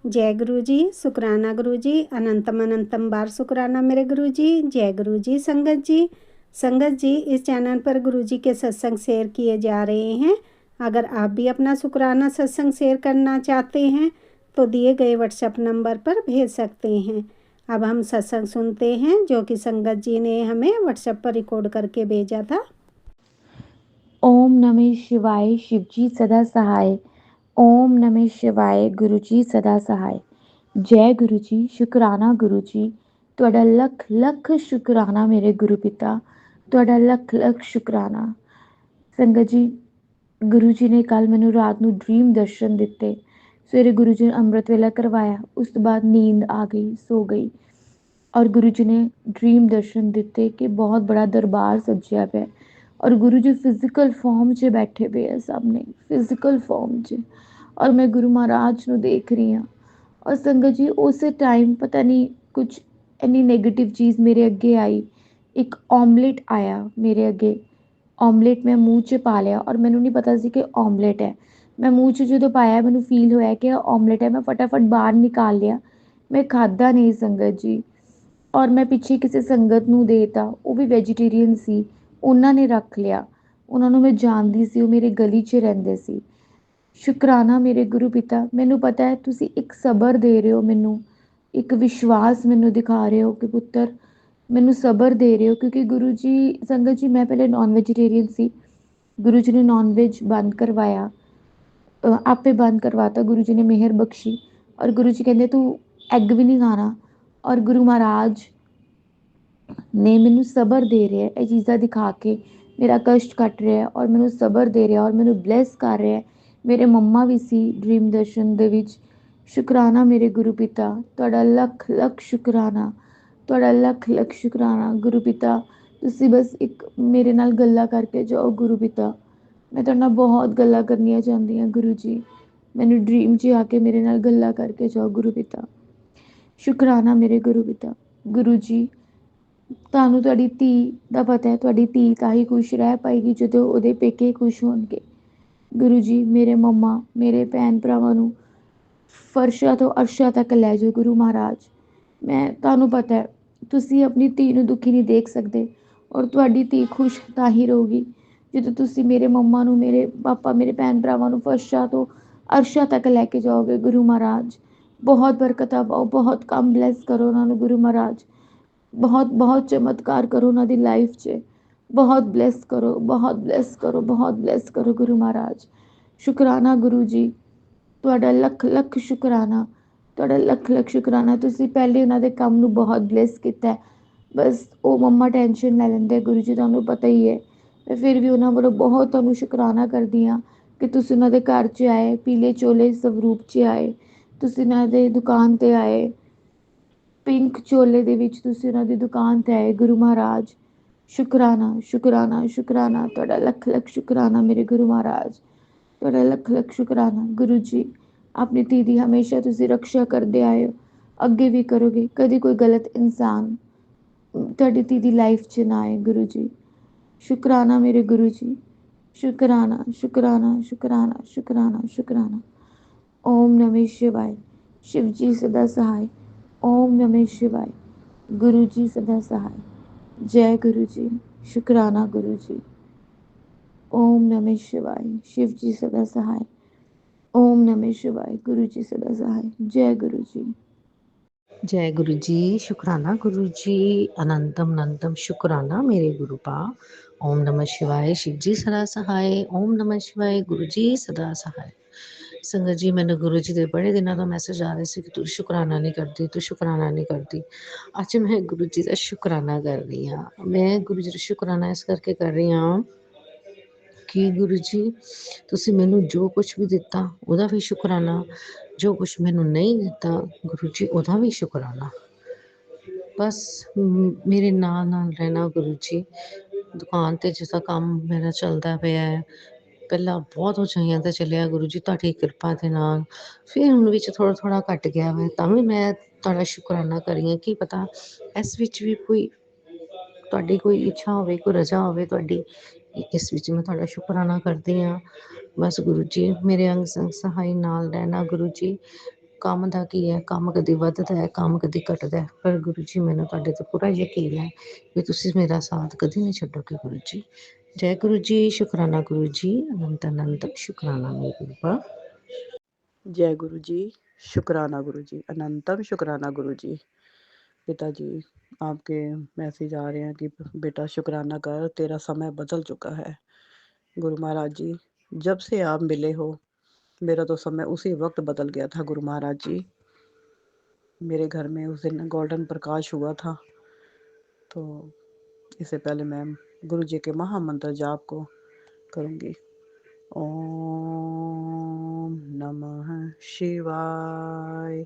जय गुरु जी, शुक्राना गुरु जी, अनंतम अनंतम बार शुक्राना मेरे गुरु जी। जय गुरु जी। संगत जी, संगत जी, इस चैनल पर गुरु जी के सत्संग शेयर किए जा रहे हैं। अगर आप भी अपना शुक्राना सत्संग शेयर करना चाहते हैं तो दिए गए व्हाट्सएप नंबर पर भेज सकते हैं। अब हम सत्संग सुनते हैं जो कि संगत जी ने हमें व्हाट्सएप पर रिकॉर्ड करके भेजा था। ओम नमः शिवाय, शिवजी सदा सहाय। ओम नमः शिवाय, गुरु जी सदा सहाय। जय गुरु जी। शुकराना गुरु जी, ਤੁਹਾਡਾ ਲੱਖ ਲੱਖ ਸ਼ੁਕਰਾਨਾ ਮੇਰੇ ਗੁਰੂ ਪਿਤਾ, ਤੁਹਾਡਾ ਲੱਖ ਲੱਖ ਸ਼ੁਕਰਾਨਾ। ਸੰਗਤ ਜੀ, ਗੁਰੂ ਜੀ ਨੇ ਕੱਲ ਮੈਨੂੰ ਰਾਤ ਨੂੰ ਡ੍ਰੀਮ ਦਰਸ਼ਨ ਦਿੱਤੇ। ਸਵੇਰੇ ਗੁਰੂ ਜੀ ਨੇ ਅੰਮ੍ਰਿਤ ਵੇਲਾ ਕਰਵਾਇਆ, ਉਸ ਤੋਂ ਬਾਅਦ ਨੀਂਦ ਆ ਗਈ, ਸੋ ਗਈ। ਔਰ ਗੁਰੂ ਜੀ ਨੇ ਡ੍ਰੀਮ ਦਰਸ਼ਨ ਦਿੱਤੇ ਕਿ ਬਹੁਤ ਬੜਾ ਦਰਬਾਰ ਸਜਿਆ ਪਿਆ ਔਰ ਗੁਰੂ ਜੀ ਫਿਜ਼ੀਕਲ ਫਾਰਮ 'ਚ ਬੈਠੇ ਪਏ ਆ, ਸਾਹਮਣੇ ਫਿਜ਼ੀਕਲ ਫਾਰਮ 'ਚ, ਔਰ ਮੈਂ ਗੁਰੂ ਮਹਾਰਾਜ ਨੂੰ ਦੇਖ ਰਹੀ ਹਾਂ। ਔਰ ਸੰਗਤ ਜੀ, ਉਸੇ ਟਾਈਮ ਪਤਾ ਨਹੀਂ ਕੁਝ ਇੰਨੀ ਨੈਗੇਟਿਵ ਚੀਜ਼ ਮੇਰੇ ਅੱਗੇ ਆਈ। ਇੱਕ ਆਮਲੇਟ ਆਇਆ ਮੇਰੇ ਅੱਗੇ। ਆਮਲੇਟ ਮੈਂ ਮੂੰਹ 'ਚ ਪਾ ਲਿਆ ਔਰ ਮੈਨੂੰ ਨਹੀਂ ਪਤਾ ਸੀ ਕਿ ਆਮਲੇਟ ਹੈ। ਮੈਂ ਮੂੰਹ 'ਚ ਜਦੋਂ ਪਾਇਆ ਮੈਨੂੰ ਫੀਲ ਹੋਇਆ ਕਿ ਆਮਲੇਟ ਹੈ। ਮੈਂ ਫਟਾਫਟ ਬਾਹਰ ਨਿਕਾਲ ਲਿਆ। ਮੈਂ ਖਾਧਾ ਨਹੀਂ ਸੰਗਤ ਜੀ। ਔਰ ਮੈਂ ਪਿੱਛੇ ਕਿਸੇ ਸੰਗਤ ਨੂੰ ਦੇਤਾ, ਉਹ ਵੀ ਵੈਜੀਟੇਰੀਅਨ ਸੀ। ਉਹਨਾਂ ਨੇ ਰੱਖ ਲਿਆ। ਉਹਨਾਂ ਨੂੰ ਮੈਂ ਜਾਣਦੀ ਸੀ, ਉਹ ਮੇਰੇ ਗਲੀ 'ਚ ਰਹਿੰਦੇ ਸੀ। ਸ਼ੁਕਰਾਨਾ ਮੇਰੇ ਗੁਰੂ ਪਿਤਾ, ਮੈਨੂੰ ਪਤਾ ਹੈ ਤੁਸੀਂ ਇੱਕ ਸਬਰ ਦੇ ਰਹੇ ਹੋ ਮੈਨੂੰ, ਇੱਕ ਵਿਸ਼ਵਾਸ ਮੈਨੂੰ ਦਿਖਾ ਰਹੇ ਹੋ ਕਿ ਪੁੱਤਰ ਮੈਨੂੰ ਸਬਰ ਦੇ ਰਹੇ ਹੋ। ਕਿਉਂਕਿ ਗੁਰੂ ਜੀ, ਸੰਗਤ ਜੀ, ਮੈਂ ਪਹਿਲੇ ਨਾਨ ਵੈਜੀਟੇਰੀਅਨ ਸੀ। ਗੁਰੂ ਜੀ ਨੇ ਨਾਨ ਵੈਜ ਬੰਦ ਕਰਵਾਇਆ, ਆਪੇ ਬੰਦ ਕਰਵਾਤਾ। ਗੁਰੂ ਜੀ ਨੇ ਮਿਹਰ ਬਖਸ਼ੀ ਔਰ ਗੁਰੂ ਜੀ ਕਹਿੰਦੇ ਤੂੰ ਐਗ ਵੀ ਨਹੀਂ ਖਾਣਾ। ਔਰ ਗੁਰੂ ਮਹਾਰਾਜ ਨੇ ਮੈਨੂੰ ਸਬਰ ਦੇ ਰਿਹਾ, ਇਹ ਚੀਜ਼ਾਂ ਦਿਖਾ ਕੇ ਮੇਰਾ ਕਸ਼ਟ ਕੱਟ ਰਿਹਾ ਔਰ ਮੈਨੂੰ ਸਬਰ ਦੇ ਰਿਹਾ ਔਰ ਮੈਨੂੰ ਬਲੈਸ ਕਰ ਰਿਹਾ। ਮੇਰੇ ਮੰਮਾ ਵੀ ਸੀ ਡ੍ਰੀਮ ਦਰਸ਼ਨ ਦੇ ਵਿੱਚ। ਸ਼ੁਕਰਾਨਾ ਮੇਰੇ ਗੁਰੂ ਪਿਤਾ, ਤੁਹਾਡਾ ਲੱਖ ਲੱਖ ਸ਼ੁਕਰਾਨਾ, ਤੁਹਾਡਾ ਲੱਖ ਲੱਖ ਸ਼ੁਕਰਾਨਾ ਗੁਰੂ ਪਿਤਾ। ਤੁਸੀਂ ਬਸ ਇੱਕ ਮੇਰੇ ਨਾਲ ਗੱਲਾਂ ਕਰਕੇ ਜਾਓ ਗੁਰੂ ਪਿਤਾ। ਮੈਂ ਤੁਹਾਡੇ ਨਾਲ ਬਹੁਤ ਗੱਲਾਂ ਕਰਨੀਆਂ ਚਾਹੁੰਦੀ ਹਾਂ ਗੁਰੂ ਜੀ। ਮੈਨੂੰ ਡ੍ਰੀਮ 'ਚ ਆ ਕੇ ਮੇਰੇ ਨਾਲ ਗੱਲਾਂ ਕਰਕੇ ਜਾਓ ਗੁਰੂ ਪਿਤਾ। ਸ਼ੁਕਰਾਨਾ ਮੇਰੇ ਗੁਰੂ ਪਿਤਾ। ਗੁਰੂ ਜੀ, ਤੁਹਾਨੂੰ ਤੁਹਾਡੀ ਧੀ ਦਾ ਪਤਾ ਹੈ, ਤੁਹਾਡੀ ਧੀ ਤਾਂ ਹੀ ਖੁਸ਼ ਰਹਿ ਪਾਏਗੀ ਜਦੋਂ ਉਹਦੇ ਪੇਕੇ ਖੁਸ਼ ਹੋਣਗੇ। ਗੁਰੂ ਜੀ, ਮੇਰੇ ਮੰਮਾ, ਮੇਰੇ ਭੈਣ ਭਰਾਵਾਂ ਨੂੰ ਫਰਸ਼ਾਂ ਤੋਂ ਅਰਸ਼ਾਂ ਤੱਕ ਲੈ ਜਾਓ ਗੁਰੂ ਮਹਾਰਾਜ। ਮੈਂ ਤੁਹਾਨੂੰ ਪਤਾ ਹੈ ਤੁਸੀਂ ਆਪਣੀ ਧੀ ਨੂੰ ਦੁਖੀ ਨਹੀਂ ਦੇਖ ਸਕਦੇ ਔਰ ਤੁਹਾਡੀ ਧੀ ਖੁਸ਼ ਤਾਂ ਹੀ ਰਹੂਗੀ ਜਦੋਂ ਤੁਸੀਂ ਮੇਰੇ ਮੰਮਾ ਨੂੰ, ਮੇਰੇ ਪਾਪਾ, ਮੇਰੇ ਭੈਣ ਭਰਾਵਾਂ ਨੂੰ ਫਰਸ਼ਾਂ ਤੋਂ ਅਰਸ਼ਾਂ ਤੱਕ ਲੈ ਕੇ ਜਾਓਗੇ ਗੁਰੂ ਮਹਾਰਾਜ। ਬਹੁਤ ਬਰਕਤਾਂ ਪਾਓ, ਬਹੁਤ ਕੰਮ ਬਲੈਸ ਕਰੋ ਉਹਨਾਂ ਨੂੰ ਗੁਰੂ ਮਹਾਰਾਜ। ਬਹੁਤ ਬਹੁਤ ਚਮਤਕਾਰ ਕਰੋ ਉਹਨਾਂ ਦੀ ਲਾਈਫ 'ਚ। ਬਹੁਤ ਬਲੈਸ ਕਰੋ, ਬਹੁਤ ਬਲੈਸ ਕਰੋ, ਬਹੁਤ ਬਲੈਸ ਕਰੋ ਗੁਰੂ ਮਹਾਰਾਜ। ਸ਼ੁਕਰਾਨਾ ਗੁਰੂ ਜੀ, ਤੁਹਾਡਾ ਲੱਖ ਲੱਖ ਸ਼ੁਕਰਾਨਾ, ਤੁਹਾਡਾ ਲੱਖ ਲੱਖ ਸ਼ੁਕਰਾਨਾ। ਤੁਸੀਂ ਪਹਿਲੇ ਉਹਨਾਂ ਦੇ ਕੰਮ ਨੂੰ ਬਹੁਤ ਬਲੈਸ ਕੀਤਾ। ਬਸ ਉਹ ਮੰਮਾ ਟੈਨਸ਼ਨ ਲੈ ਲੈਂਦੇ ਗੁਰੂ ਜੀ, ਤੁਹਾਨੂੰ ਪਤਾ ਹੀ ਹੈ। ਮੈਂ ਫਿਰ ਵੀ ਉਹਨਾਂ ਵੱਲੋਂ ਬਹੁਤ ਤੁਹਾਨੂੰ ਸ਼ੁਕਰਾਨਾ ਕਰਦੀ ਹਾਂ ਕਿ ਤੁਸੀਂ ਉਹਨਾਂ ਦੇ ਘਰ 'ਚ ਆਏ, ਪੀਲੇ ਚੋਲੇ ਸਵਰੂਪ 'ਚ ਆਏ। ਤੁਸੀਂ ਉਹਨਾਂ ਦੇ ਦੁਕਾਨ 'ਤੇ ਆਏ, ਪਿੰਕ ਚੋਲੇ ਦੇ ਵਿੱਚ ਤੁਸੀਂ ਉਹਨਾਂ ਦੀ ਦੁਕਾਨ 'ਤੇ ਆਏ ਗੁਰੂ ਮਹਾਰਾਜ। ਸ਼ੁਕਰਾਨਾ ਸ਼ੁਕਰਾਨਾ ਸ਼ੁਕਰਾਨਾ, ਤੁਹਾਡਾ ਲੱਖ ਲੱਖ ਸ਼ੁਕਰਾਨਾ ਮੇਰੇ ਗੁਰੂ ਮਹਾਰਾਜ, ਤੁਹਾਡਾ ਲੱਖ ਲੱਖ ਸ਼ੁਕਰਾਨਾ। ਗੁਰੂ ਜੀ, ਆਪਣੀ ਧੀ ਦੀ ਹਮੇਸ਼ਾ ਤੁਸੀਂ ਰੱਖਿਆ ਕਰਦੇ ਆਏ ਹੋ, ਅੱਗੇ ਵੀ ਕਰੋਗੇ। ਕਦੀ ਕੋਈ ਗਲਤ ਇਨਸਾਨ ਤੁਹਾਡੀ ਧੀ ਦੀ ਲਾਈਫ 'ਚ ਨਾ ਆਏ ਗੁਰੂ ਜੀ। ਸ਼ੁਕਰਾਨਾ ਮੇਰੇ ਗੁਰੂ ਜੀ, ਸ਼ੁਕਰਾਨਾ ਸ਼ੁਕਰਾਨਾ ਸ਼ੁਕਰਾਨਾ ਸ਼ੁਕਰਾਨਾ ਸ਼ੁਕਰਾਨਾ। ओम नमः शिवाय, शिव जी सदा सहाय। ओम नमः शिवाय, गुरु जी सदा सहाय। जय गुरु जी। शुकराना गुरु जी। ओम नमः शिवाय, शिव जी सदा सहाय। ओम नमः शिवाय, गुरु जी सदा सहाय। जय गुरु जी। जय गुरु जी। शुकराना गुरु जी, अनंतम अनंतम शुकराना मेरे गुरु पा। ओम नमः शिवाय, शिव जी सदा सहाय। ओम नमः शिवाय, गुरु जी सदा सहाय। संगत जी, मैंने गुरु जी के बड़े दिनों का मैसेज आ रहे थे कि तू शुकराना नहीं करती, तू शुकराना नहीं करती। अज मैं गुरु जी का शुकराना कर रही हाँ। मैं गुरु जी का शुकराना इस करके कर रही हाँ कि गुरु जी तुसी मैनू जो कुछ भी दिता ਉਹਦਾ भी शुकराना, जो कुछ मैनू नहीं दिता गुरु जी ਉਹਦਾ भी शुकराना। बस मेरे नाल नाल रहना गुरु जी। दुकान ते जिसका काम मेरा चलता पिया है, ਪਹਿਲਾਂ ਬਹੁਤ ਉਚਾਈਆਂ ਤੇ ਚੱਲਿਆ ਗੁਰੂ ਜੀ ਤੁਹਾਡੀ ਕਿਰਪਾ ਦੇ ਨਾਲ। ਫਿਰ ਹੁਣ ਵਿੱਚ ਥੋੜ੍ਹਾ ਥੋੜ੍ਹਾ ਘਟ ਗਿਆ ਵਾ, ਤਾਂ ਵੀ ਮੈਂ ਤੁਹਾਡਾ ਸ਼ੁਕਰਾਨਾ ਕਰੀ ਹਾਂ। ਕੀ ਪਤਾ ਇਸ ਵਿੱਚ ਵੀ ਕੋਈ ਤੁਹਾਡੀ ਕੋਈ ਇੱਛਾ ਹੋਵੇ, ਕੋਈ ਰਜ਼ਾ ਹੋਵੇ ਤੁਹਾਡੀ, ਇਸ ਵਿੱਚ ਮੈਂ ਤੁਹਾਡਾ ਸ਼ੁਕਰਾਨਾ ਕਰਦੀ ਹਾਂ। ਬਸ ਗੁਰੂ ਜੀ, ਮੇਰੇ ਅੰਗ ਸੰਗ ਸਹਾਈ ਨਾਲ ਰਹਿਣਾ ਗੁਰੂ ਜੀ। ਕੰਮ ਦਾ ਕੀ ਹੈ, ਕੰਮ ਕਦੀ ਵੱਧਦਾ ਹੈ, ਕੰਮ ਕਦੀ ਘਟਦਾ ਹੈ, ਪਰ ਗੁਰੂ ਜੀ ਮੈਨੂੰ ਤੁਹਾਡੇ ਤੇ ਪੂਰਾ ਯਕੀਨ ਹੈ ਵੀ ਤੁਸੀਂ ਮੇਰਾ ਸਾਥ ਕਦੀ ਨਹੀਂ ਛੱਡੋਗੇ ਗੁਰੂ ਜੀ। ਜੈ ਗੁਰੂ ਜੀ, ਸ਼ੁਕਰਾਨਾ ਗੁਰੂ ਜੀ, ਅਨੰਤ ਅਨੰਤ शुक्राना मेरे गुरुपा। जय गुरु जी, शुक्राना गुरु जी, अनंतम शुक्राना गुरु जी। पिताजी आपके मैसेज आ रहे हैं कि बेटा शुक्राना कर, तेरा समय बदल चुका है। गुरु महाराज जी, जब से आप मिले हो मेरा तो समय उसी वक्त बदल गया था। गुरु महाराज जी, मेरे घर में उस दिन गोल्डन प्रकाश हुआ था। तो इससे पहले मैं गुरु जी के महामंत्र जाप को करूँगी। ओम नमः शिवाय।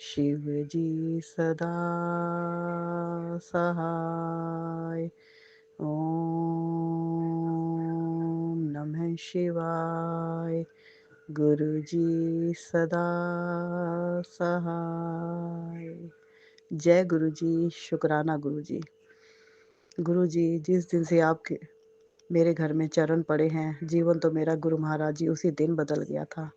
शिव जी सदा सहाय। ओम नमः शिवाय। गुरु जी सदा सहाय। जय गुरु जी, शुक्राना गुरु जी। गुरु जी, जिस दिन से आपके मेरे घर में चरण पड़े हैं, जीवन तो मेरा गुरु महाराज जी उसी दिन बदल गया था।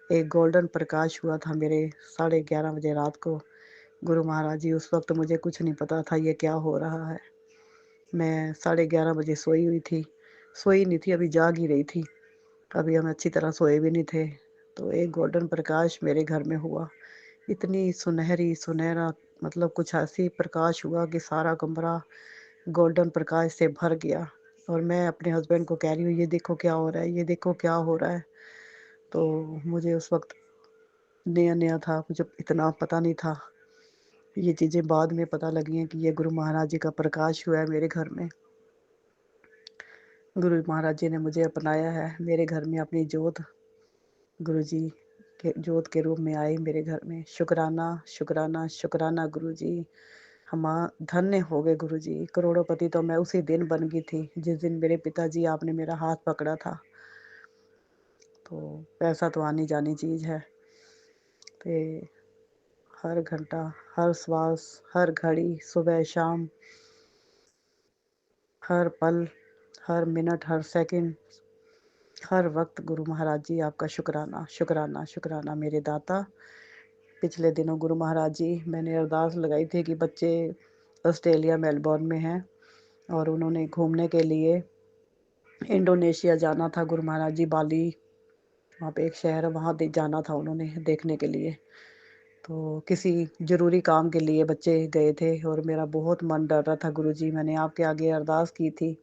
एक गोल्डन प्रकाश हुआ था मेरे 11:30 बजे रात को। गुरु महाराज जी, उस वक्त मुझे कुछ नहीं पता था ये क्या हो रहा है। मैं 11:30 बजे सोई हुई थी, सोई नहीं थी, अभी जाग ही रही थी, अभी हम अच्छी तरह सोए भी नहीं थे। तो एक गोल्डन प्रकाश मेरे घर में हुआ, इतनी सुनहरा, मतलब कुछ ऐसी प्रकाश हुआ कि सारा कमरा गोल्डन प्रकाश से भर गया। और मैं अपने हस्बैंड को कह रही हूँ, ये देखो क्या हो रहा है, ये देखो क्या हो रहा है। तो मुझे उस वक्त नया नया था, मुझे इतना पता नहीं था। ये चीज़ें बाद में पता लगी हैं कि ये गुरु महाराज जी का प्रकाश हुआ है मेरे घर में। गुरु महाराज जी ने मुझे अपनाया है मेरे घर में, अपनी जोत गुरु जी के जोत के रूप में आए मेरे घर में। शुक्राना शुक्राना शुक्राना गुरु जी। हम धन्य हो गए गुरु जी। करोड़ोंपति तो मैं उसी दिन बन गई थी जिस दिन मेरे पिताजी आपने मेरा हाथ पकड़ा था। तो पैसा तो आनी जानी चीज़ है। तो हर घंटा, हर श्वास, हर घड़ी, सुबह शाम, हर पल, हर मिनट, हर सेकंड, हर वक्त गुरु महाराज जी आपका शुक्राना शुक्राना शुक्राना मेरे दाता। पिछले दिनों गुरु महाराज जी, मैंने अरदास लगाई थी कि बच्चे ऑस्ट्रेलिया मेलबोर्न में हैं और उन्होंने घूमने के लिए इंडोनेशिया जाना था। गुरु महाराज जी, बाली वहाँ पे एक शहर है, वहाँ जाना था उन्होंने देखने के लिए। तो किसी ज़रूरी काम के लिए बच्चे गए थे और मेरा बहुत मन डर रहा था गुरु जी। मैंने आपके आगे अरदास की थी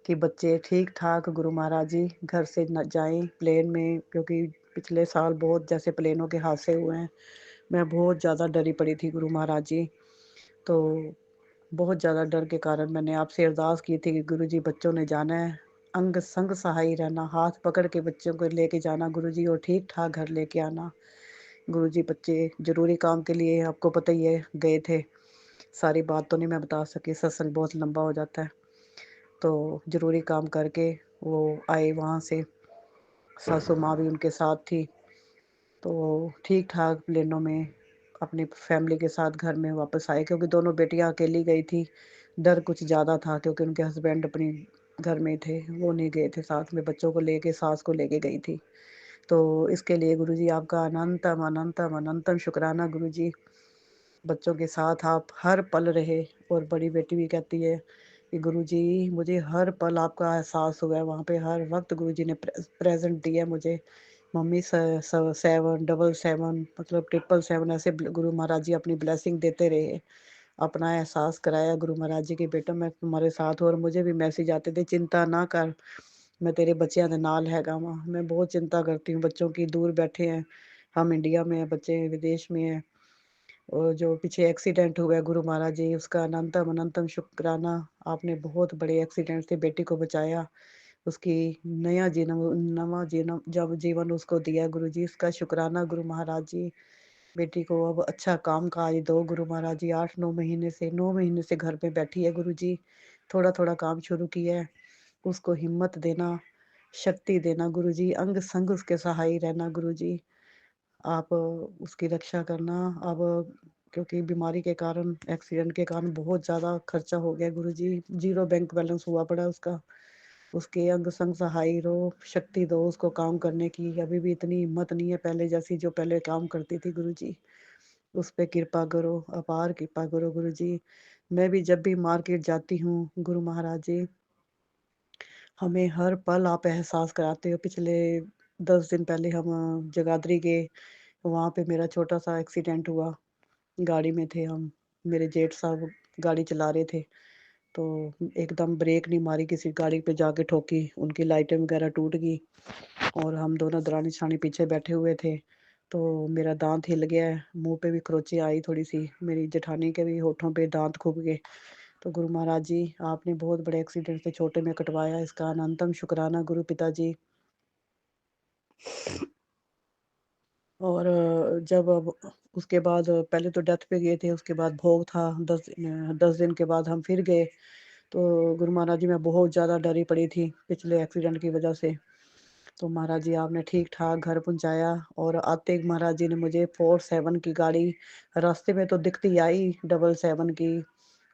कि बच्चे ठीक ठाक गुरु महाराज जी घर से न जाएं प्लेन में, क्योंकि पिछले साल बहुत जैसे प्लेनों के हादसे हुए हैं। मैं बहुत ज़्यादा डरी पड़ी थी गुरु महाराज जी। तो बहुत ज़्यादा डर के कारण मैंने आपसे अरदास की थी कि गुरु जी, बच्चों ने जाना है, अंग संग सहाय रहना, हाथ पकड़ के बच्चों को लेके जाना गुरु जी, और ठीक ठाक घर लेके आना गुरु जी। बच्चे ज़रूरी काम के लिए, आपको पता ही है, गए थे। सारी बात तो नहीं मैं बता सकी, सत्संग बहुत लंबा हो जाता है। तो ज़रूरी काम करके वो आए वहाँ से, सासू माँ भी उनके साथ थी। तो ठीक ठाक प्लेनों में अपनी फैमिली के साथ घर में वापस आए, क्योंकि दोनों बेटियां अकेली गई थी। डर कुछ ज़्यादा था क्योंकि उनके हस्बैंड अपनी घर में थे, वो नहीं गए थे साथ में, बच्चों को लेके, सास को लेके गई थी। तो इसके लिए गुरु जी आपका अनंतम अनंतम अनंतम शुक्राना गुरु जी। बच्चों के साथ आप हर पल रहे। और बड़ी बेटी भी कहती है कि गुरु जी, मुझे हर पल आपका एहसास हुआ है, वहाँ पे हर वक्त गुरु जी ने प्रेजेंट दिया मुझे। मम्मी 777 मतलब 777 ऐसे गुरु महाराज जी अपनी ब्लेसिंग देते रहे। अपना एहसास कराया गुरु महाराज जी की, बेटा मैं तुम्हारे साथ हूँ। और मुझे भी मैसेज आते थे, चिंता ना कर, मैं तेरे बच्चों के नाल हैगा वहाँ। मैं बहुत चिंता करती हूँ बच्चों की, दूर बैठे हैं, हम इंडिया में हैं, बच्चे विदेश में हैं। और जो पीछे एक्सीडेंट हुआ है गुरु महाराज जी, उसका अनंतम अनंतम शुक्राना। आपने बहुत बड़े एक्सीडेंट से बेटी को बचाया, उसकी नवा जीवन उसको दिया गुरु जी, इसका शुक्राना गुरु महाराज जी। बेटी को अब अच्छा काम काज दो गुरु महाराज जी। 9 महीने से घर पे बैठी है गुरु जी, थोड़ा थोड़ा काम शुरू किया है। उसको हिम्मत देना, शक्ति देना गुरु जी, अंग संग उसके सहाय रहना गुरु जी। आप उसकी रक्षा करना। अब क्योंकि बीमारी के कारण, एक्सीडेंट के कारण बहुत ज़्यादा खर्चा हो गया गुरु जी, 0 बैंक बैलेंस हुआ पड़ा उसका। उसके अंग संग सहाय रहो, शक्ति दो उसको काम करने की। अभी भी इतनी हिम्मत नहीं है पहले जैसी, जो पहले काम करती थी गुरुजी। उस पे कृपा करो, अपार कृपा करो गुरुजी। मैं भी जब भी मार्केट जाती हूँ गुरु महाराज जी, हमें हर पल आप एहसास कराते हो। पिछले 10 दिन पहले हम जगाधरी गए, वहाँ पे मेरा छोटा-सा एक्सीडेंट हुआ। गाड़ी में थे हम, मेरे जेठ साहब गाड़ी चला रहे थे, तो एकदम ब्रेक नहीं मारी, किसी गाड़ी पे जाके ठोकी, उनकी लाइटें वगैरह टूट गई और हम दोनों दरानी-जेठानी पीछे बैठे हुए थे। तो मेरा दाँत हिल गया है, मुँह पे भी खरोंची आई थोड़ी-सी, मेरी जेठानी के भी होठों पे दाँत खूब गए। तो गुरु महाराज जी, आपने बहुत बड़े एक्सीडेंट से छोटे में कटवाया, इसका अनंतम शुक्राना गुरु पिताजी। और जब अब उसके बाद पहले तो डेथ पे गए थे, उसके बाद भोग था, 10 दिन के बाद हम फिर गए। तो गुरु महाराज जी, मैं बहुत ज़्यादा डरी पड़ी थी पिछले एक्सीडेंट की वजह से। तो महाराज जी आपने ठीक-ठाक घर पहुँचाया और आते महाराज जी ने मुझे 47 की गाड़ी, रास्ते में तो दिखती आई 777 की,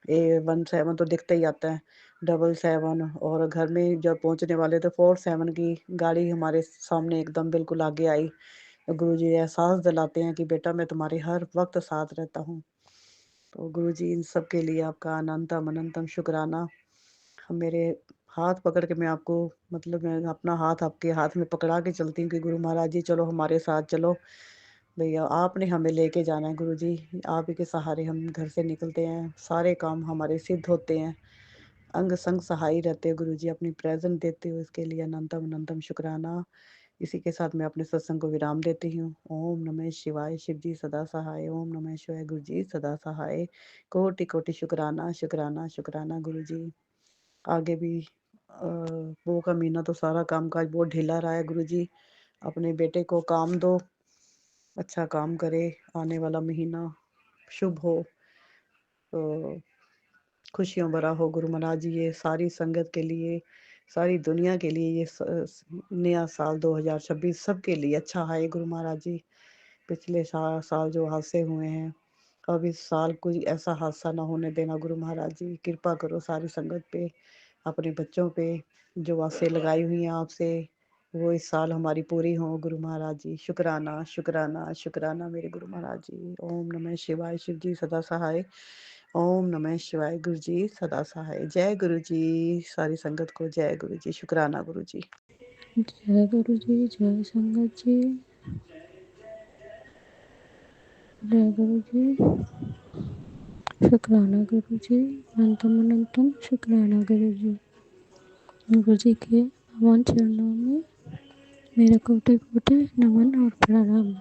17 तो दिखता ही आता है, 777, और घर में जब पहुँचने वाले तो 47 की गाड़ी हमारे सामने एकदम बिल्कुल आगे आई। गुरुजी एहसास दिलाते हैं कि बेटा मैं तुम्हारे हर वक़्त साथ रहता हूँ। तो गुरुजी इन सब के लिए आपका अनंतम अनंतम शुक्राना। मेरे हाथ पकड़ के मैं आपको, मतलब मैं अपना हाथ आपके हाथ में पकड़ा के चलती हूँ कि गुरु महाराज जी चलो हमारे साथ चलो। भैया आपने हमें लेके जाना है गुरुजी, आप ही के सहारे हम घर से निकलते हैं, सारे काम हमारे सिद्ध होते हैं। अंग संग सहाय रहते हो गुरुजी, अपनी प्रेज़ेंस देते हो, इसके लिए अनंतम अनंतम शुक्राना। इसी के साथ मैं अपने सत्संग को विराम देती हूँ। ओम नमः शिवाय, शिव जी सदा सहाय। ओम नमः शिवाय, गुरु जी सदा सहाय। कोटि कोटि शुक्राना शुक्राना शुक्राना गुरु जी। आगे भी वो का महीना तो सारा कामकाज बहुत ढीला रहा है गुरु जी। अपने बेटे को काम दो, अच्छा काम करे, आने वाला महीना शुभ हो, तो खुशियों भरा हो गुरु महाराज जी। ये सारी संगत के लिए, सारी दुनिया के लिए ये नया साल 2026 सबके लिए अच्छा है गुरु महाराज जी। पिछले साल जो हादसे हुए हैं, अब इस साल कोई ऐसा हादसा ना होने देना गुरु महाराज जी। कृपा करो सारी संगत पे, अपने बच्चों पे, जो आसें लगाई हुई हैं आपसे, वो इस साल हमारी पूरी हो गुरु महाराज जी। शुक्राना शुक्राना शुक्राना मेरे गुरु महाराज जी। ओम नमः शिवाय, शिव जी सदा सहाय। ओम नमः शिवाय, गुरु जी सदा सहाय। जय गुरु जी, सारी संगत को जय गुरु जी। शुक्राना गुरु जी। जय गुरु जी, जय संगत जी, जय गुरु जी। शुक्राना गुरु जी, अनंतम अनंतम शुक्राना गुरु जी। गुरु जी के पावन चरणों में मेरा कोटि कोटि नमन और प्रणाम।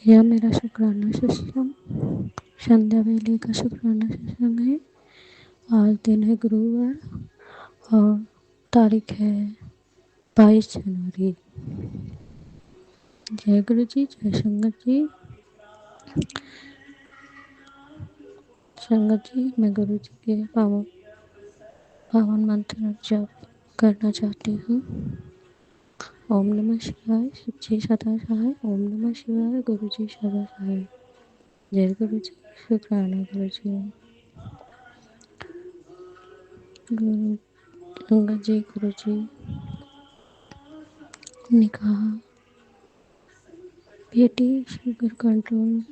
यह मेरा शुक्राना सत्संग संध्या वेले का शुक्राना सत्संग है। आज दिन है गुरुवार और तारीख है 22 जनवरी। जय गुरु जी, जय संगत जी। संगत जी, मैं गुरु जी के पावन मंत्र जप करना चाहती हूँ। ओम नमः शिवाय, शिव जी सदा सहाय। ओम नमः शिवाय, गुरु जी सदा सहाय। जय गुरु जी, शुक्राना गुरु जी। गुरु संगत जी, गुरु जी ने कहा बेटी शुगर कंट्रोल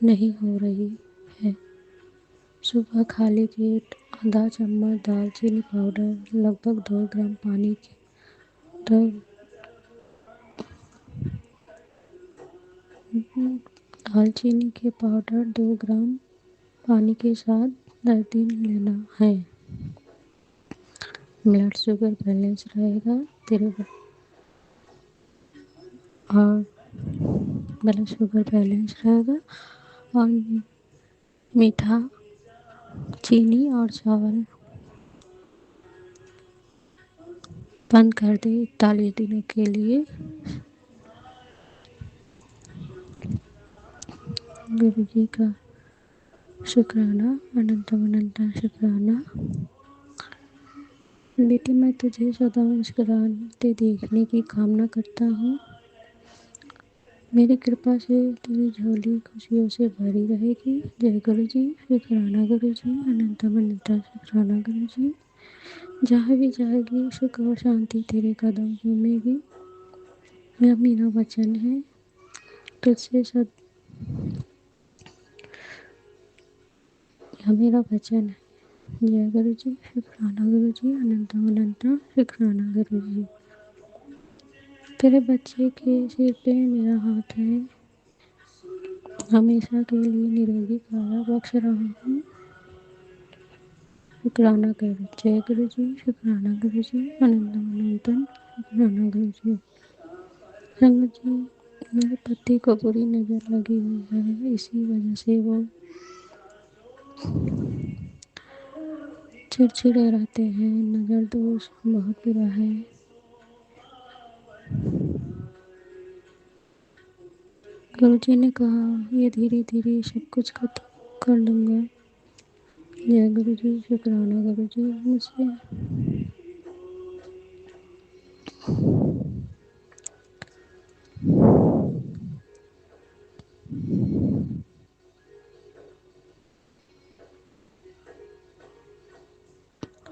नहीं हो रही है। सुबह खाली पेट आधा चम्मच दालचीनी पाउडर, लगभग 2 ग्राम पानी के दालचीनी के पाउडर 2 ग्राम पानी के साथ 10 दिन लेना है। ब्लड शुगर बैलेंस रहेगा और ब्लड शुगर बैलेंस रहेगा और मीठा, चीनी और चावल बंद कर दे 41 दिनों के लिए। गुरु जी का शुक्राना, अनंतम अनंत शुक्राना। बेटी मैं तुझे सदा मुस्कुराते देखने की कामना करता हूँ। मेरी कृपा से तेरी झोली खुशियों से भरी रहेगी। जय गुरु जी, शुक्राना गुरु जी, अनंत अनंत शुक्राना गुरु जी। जहाँ भी जाएगी सुख और शांति तेरे कदम चूमेगी। यह मेरा वचन है, तुझसे सब, यह मेरा वचन है। जय गुरु जी, शुक्राना गुरु जी, अनंत अनंत शुक्राना गुरु जी। तेरे बच्चे के सिर पे मेरा हाथ है, हमेशा के लिए निरोगी काया बख्श रहा हूँ। शुक्राना कर। जय गुरु जी, शुक्राना गुरु जी, अनंत अनंत शुक्राना गुरु जी। संगत जी, मेरे पति को बुरी नजर लगी हुई है, इसी वजह से वो चिड़चिड़े रहते हैं। नजर दोष बहुत बुरा है। गुरु जी ने कहा ये धीरे धीरे सब कुछ खत्म कर दूंगा। जय गुरु जी, शुक्राना गुरु जी। मुझसे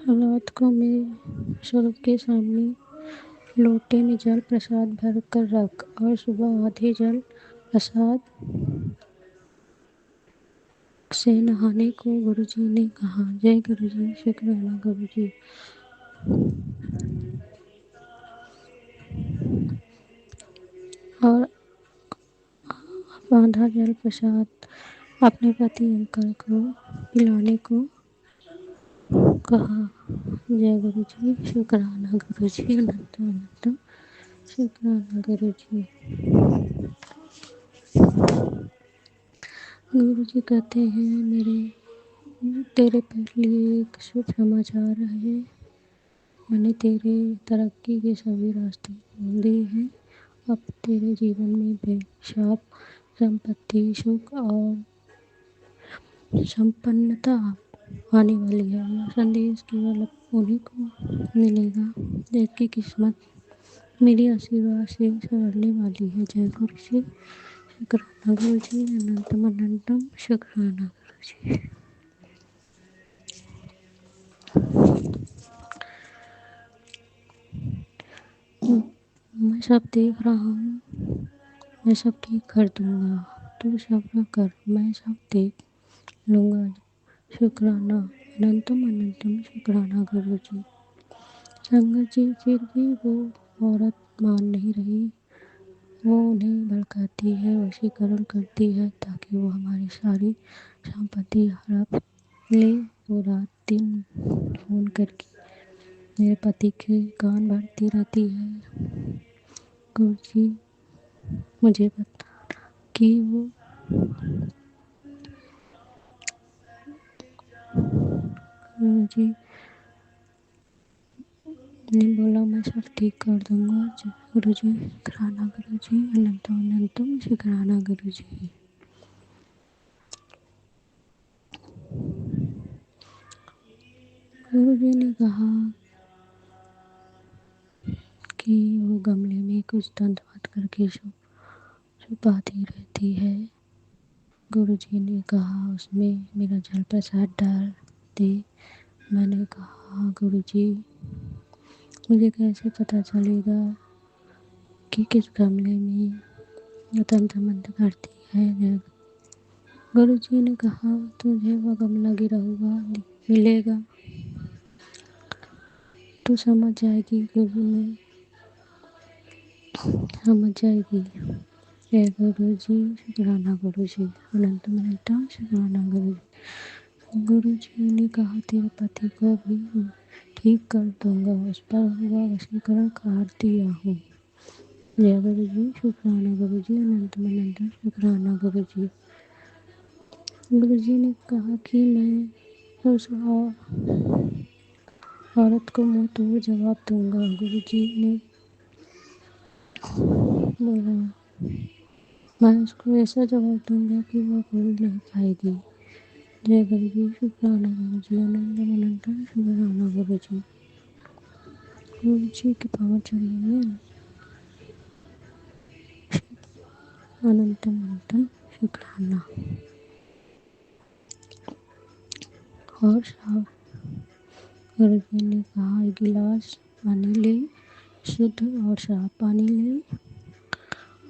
हालात को मेरे स्वरूप के सामने लोटे में जल प्रसाद भर कर रख, और सुबह आधे जल प्रसाद से नहाने को गुरु जी ने कहा। जय गुरु जी, शुक्राना गुरु जी। और आधा जल प्रसाद अपने पति अंकल को पिलाने को कहा। जय गुरु जी, शुक्राना गुरु जी, अनंत अनंत शुक्राना गुरु जी। गुरु जी कहते हैं मेरे तेरे लिए एक शुभ समाचार है। मैंने तेरे तरक्की के सभी रास्ते खोल दिए हैं। अब तेरे जीवन में बेशाब संपत्ति, सुख और संपन्नता आने वाली है। यह संदेश केवल उन्हीं को मिलेगा जिनकी किस्मत मेरी आशीर्वाद से संवरने वाली है। जय गुरु जी, शुक्राना गुरु जी, अनंतम अनंतम शुक्राना गुरु जी। मैं सब देख रहा हूँ, मैं सब ठीक कर दूंगा। तू सब्र कर, मैं सब देख लूंगा। शुक्राना, अनंतम अनंतम शुक्राना गुरु जी। संगत जी, फिर भी वो औरत मान नहीं रही। वो उन्हें भड़काती है, वशीकरण करती है ताकि वो हमारी सारी संपत्ति हड़प ले। वो रात दिन फोन करके मेरे पति के कान भरती रहती है। गुरु जी मुझे बता कि वो गुरु जी ने बोला मैं सब ठीक कर दूंगा। गुरु जी, शुक्राना गुरु जी, अनंतम अनंतम शुक्राना गुरु जी। गुरु जी ने कहा कि वो गमले में कुछ दंतवत करके छुपाती रहती है। गुरु जी ने कहा उसमें मेरा जल प्रसाद डाल दे। मैंने कहा गुरु जी मुझे कैसे पता चलेगा कि किस गमले में तंत्र मंत्र करती है। गुरु जी ने कहा तुझे वह गमला गिरा हुआ मिलेगा, तू समझ जाएगी। गुरु ने समझ जाएगी। जय गुरु जी, शुक्राना गुरु जी, अनंत अनंत शुक्राना गुरु जी। गुरु जी ने कहा तेरे पति को भी ठीक कर दूंगा, उस पर हुआ वशीकरण काट दिया हूँ। जय गुरु जी, शुक्राना गुरु जी, अनंत अनंत शुक्राना गुरु जी। गुरु जी ने कहा कि मैं उस औरत को मुंह तोड़ जवाब दूंगा। गुरु जी ने बोला मैं उसको ऐसा जवाब दूंगा कि वह भूल नहीं पाएगी। जय गुरु जी, शुक्राना गुरु जी, अनंत अनंत शुक्राना गुरु जी। गुरु जी के पावन चरणों में अनंतम अनंतम शुक्राना। और साहब गुरुजी ने कहा, एक गिलास पानी ले, शुद्ध और साफ पानी ले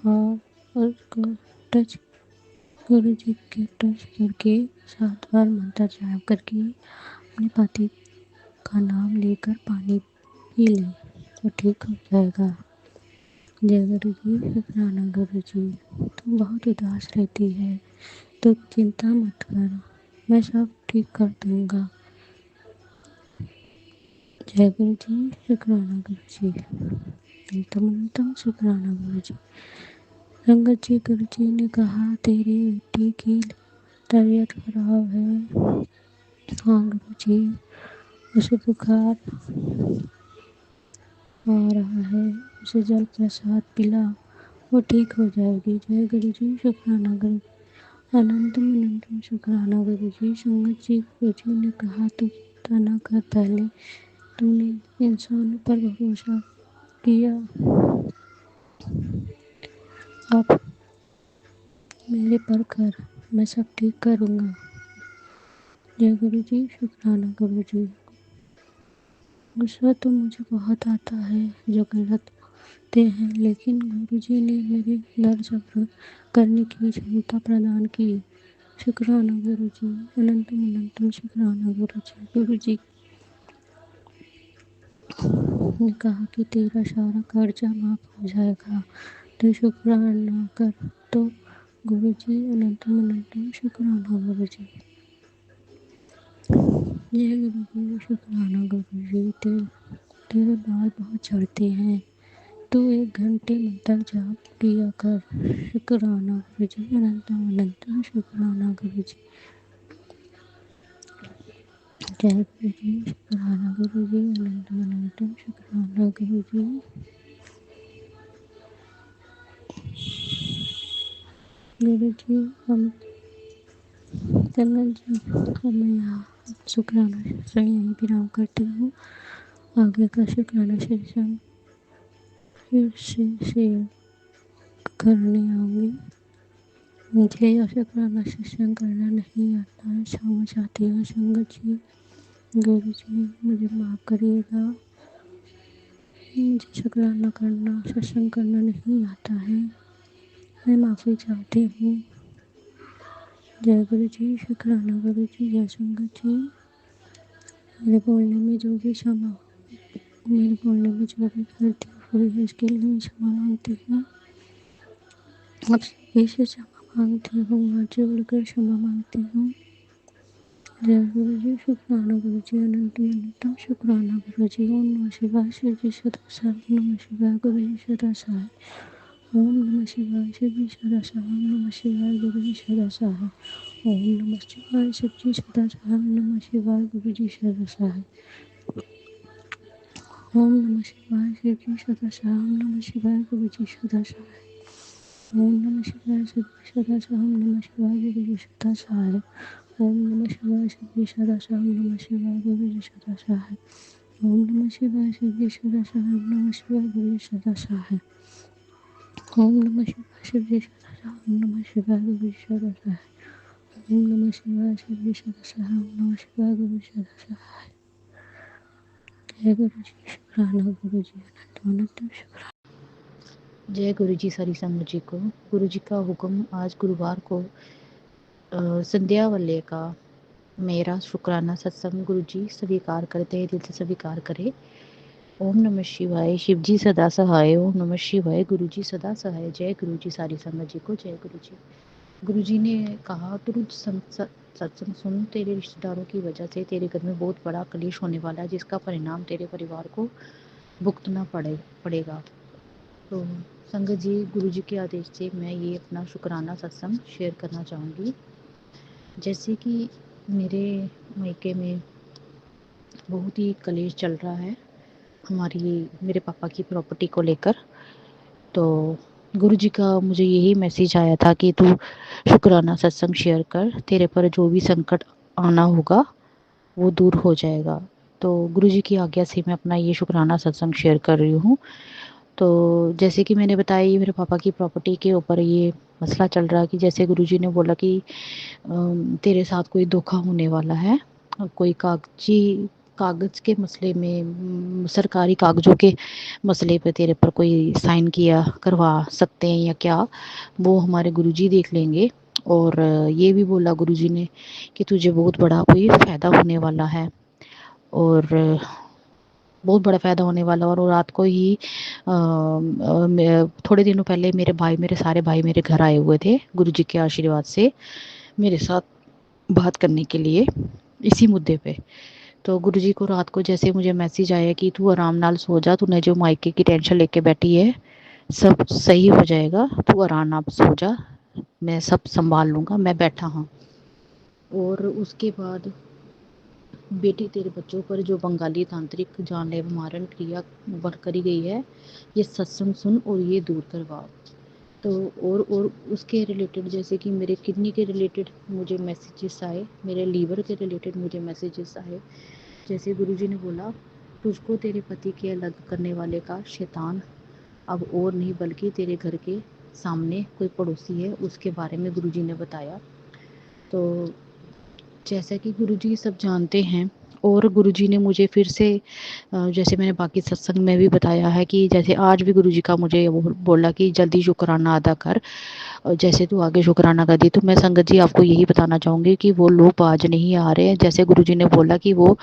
और उसको टच गुरुजी के टच करके 7 बार मंत्र जाप करके अपने पति का नाम लेकर पानी पी ले तो ठीक हो जाएगा। जय गुरु जी, शुक्राना गुरु जी। तुम बहुत उदास रहती है तो चिंता मत कर, मैं सब ठीक कर दूंगा। जय गुरु जी, शुक्राना गुरु जी। अनंतम शुक्राना गुरु जी। संगत जी, गुरु जी ने कहा, तेरी बेटी की तबीयत खराब है। हाँ गुरु जी, उसे बुखार आ रहा है, उसे जल प्रसाद पिला, वो ठीक हो जाएगी। जय गुरु जी, शुक्राना गुरु जी। अनंतम अनंतम शुक्राना गुरु जी। संगत जी, गुरु जी ने कहा, तू चिंता न कर, पहले तूने इंसानों पर भरोसा किया, अब मेरे पर कर, मैं सब ठीक करूँगा। जय गुरु जी, शुक्राना गुरु जी। गुस्सा तो मुझे बहुत आता है जो गलत होते हैं, लेकिन गुरु जी ने मेरे दर सब्र करने की क्षमता प्रदान की। शुक्राना गुरु जी, अनंतम अनंतम शुक्राना गुरु जी। गुरु जी ने कहा कि तेरा सारा कर्जा माफ हो जाएगा, तो शुक्राना कर। तो गुरु जी, अनंतम अनंतम शुक्राना गुरु जी। जय गुरु जी, शुक्राना गुरु जी। तेरे बाल बहुत झड़ते हैं, तो 1 घंटे मंत्र जाप किया कर। शुक्राना गुरु जी, अनंतम अनंतम शुक्राना गुरु जी। जय गुरु जी, शुक्राना गुरु जी, अनंतम अनंतम शुक्राना गुरु जी। गुरु जी, हम संगत जी, मैं यहाँ शुक्राना सत्संग यहीं विराम करती हूँ। आगे का शुक्राना सत्संग फिर से शेयर करने आऊँगी। मुझे यह शुक्राना सत्संग करना नहीं आता है, क्षमा चाहती हूँ संगत जी। गुरु जी, मुझे माफ़ करिएगा, मुझे शुक्राना करना सत्संग करना नहीं आता है, मैं माफ़ी चाहती हूँ। जय गुरु जी, शुक्राना गुरु जी। जय संगत जी, मेरे बोलने में जो भी गलती हुई है इसके लिए मैं क्षमा मांगती हूँ। अब सभी से क्षमा मांगती हूँ, हाथ जोड़कर क्षमा मांगती हूँ। जय गुरु जी, शुक्राना गुरु जी, अनंतम अनंतम शुक्राना गुरु जी। ओम नमः शिवाय, शिव जी सदा साई। ओम नमः शिवाय, गुरु जी सदा साई। ओम नमः शिवाय, शिव जी सदा साई। ओम नमः शिवाय, गुरु जी सदा साई। ओम नमः शिवाय, शिव जी सदा साई। ओम नमः शिवाय, गुरु जी सदा साई। ओम नमः शिवाय, शिव जी सदा साई। ओम नमः शिवाय, गुरु जी सदा साई। ओम नमः शिवाय, शिव जी सदा साई। ओम नमः शिवाय, गुरु जी सदा साई। ओम नमः शिवाय, शिव जी सदा साई। ओम नमः शिवाय, गुरु जी सदा साई। ओम नमः शिवाय, शिव जी सदा साई। ओम नमः शिवाय, गुरु जी सदा साई। ओम नमः शिवाय, शिव जी सदा साई। ओम नमः शिवाय, गुरु जी सदा साई। ओम नमः शिवाय, शिव जी सदा साई। ओम नमः शिवाय, गुरु जी सदा साई। जय गुरु जी, शुक्राना गुरु जी, अनंतम अनंतम शुक्राना। जय गुरु जी सारी संगत जी को। गुरु जी का हुक्म आज गुरुवार को संध्या वाले का मेरा शुक्राना सत्संग गुरु जी स्वीकार करते हैं, दिल से स्वीकार करे। ओम नमः शिवाय, शिव जी सदा सहाय। ओम नमः शिवाय, गुरु जी सदा सहाय। जय गुरु जी सारी संगत जी को। जय गुरु जी। गुरु जी ने कहा, तू सत्संग सुन, तेरे रिश्तेदारों की वजह से तेरे घर में बहुत बड़ा कलेश होने वाला है, जिसका परिणाम तेरे परिवार को भुगतना पड़ेगा। तो संगत जी, गुरु जी के आदेश से मैं ये अपना शुक्राना सत्संग शेयर करना चाहूँगी। जैसे कि मेरे मायके में बहुत ही कलेश चल रहा है मेरे पापा की प्रॉपर्टी को लेकर। तो गुरु जी का मुझे यही मैसेज आया था कि तू शुक्राना सत्संग शेयर कर, तेरे पर जो भी संकट आना होगा वो दूर हो जाएगा। तो गुरु जी की आज्ञा से मैं अपना ये शुक्राना सत्संग शेयर कर रही हूँ। तो जैसे कि मैंने बताया, ये मेरे पापा की प्रॉपर्टी के ऊपर ये मसला चल रहा है कि जैसे गुरुजी ने बोला कि तेरे साथ कोई धोखा होने वाला है, कोई कागज़ के मसले में, सरकारी कागज़ों के मसले पे तेरे पर कोई साइन किया करवा सकते हैं या क्या, वो हमारे गुरुजी देख लेंगे। और ये भी बोला गुरुजी ने कि तुझे बहुत बड़ा कोई फ़ायदा होने वाला है, और बहुत बड़ा फ़ायदा होने वाला। और रात को ही थोड़े दिनों पहले मेरे सारे भाई मेरे घर आए हुए थे गुरुजी के आशीर्वाद से मेरे साथ बात करने के लिए इसी मुद्दे पे। तो गुरुजी को रात को जैसे मुझे मैसेज आया कि तू आराम नाल सो जा, तूने जो मायके की टेंशन लेके बैठी है सब सही हो जाएगा, तू आराम नाल सो जा, मैं सब संभाल लूँगा, मैं बैठा हाँ। और उसके बाद बेटी तेरे बच्चों पर जो बंगाली तांत्रिक जानलेवा मारण क्रिया करी गई है, ये सत्संग सुन और ये दूर करवा। तो और उसके रिलेटेड जैसे कि मेरे किडनी के रिलेटेड मुझे मैसेजेस आए, मेरे लीवर के रिलेटेड मुझे मैसेजेस आए। जैसे गुरुजी ने बोला, तुझको तेरे पति के अलग करने वाले का शैतान अब और नहीं बल्कि तेरे घर के सामने कोई पड़ोसी है, उसके बारे में गुरुजी ने बताया। तो जैसा कि गुरुजी सब जानते हैं, और गुरुजी ने मुझे फिर से जैसे मैंने बाकी सत्संग में भी बताया है कि जैसे आज भी गुरुजी का मुझे वो बोला कि जल्दी शुक्राना अदा कर, जैसे तू आगे शुक्राना कर दी। तो मैं संगत जी आपको यही बताना चाहूँगी कि वो लोग आज नहीं आ रहे हैं। जैसे गुरुजी ने बोला कि वो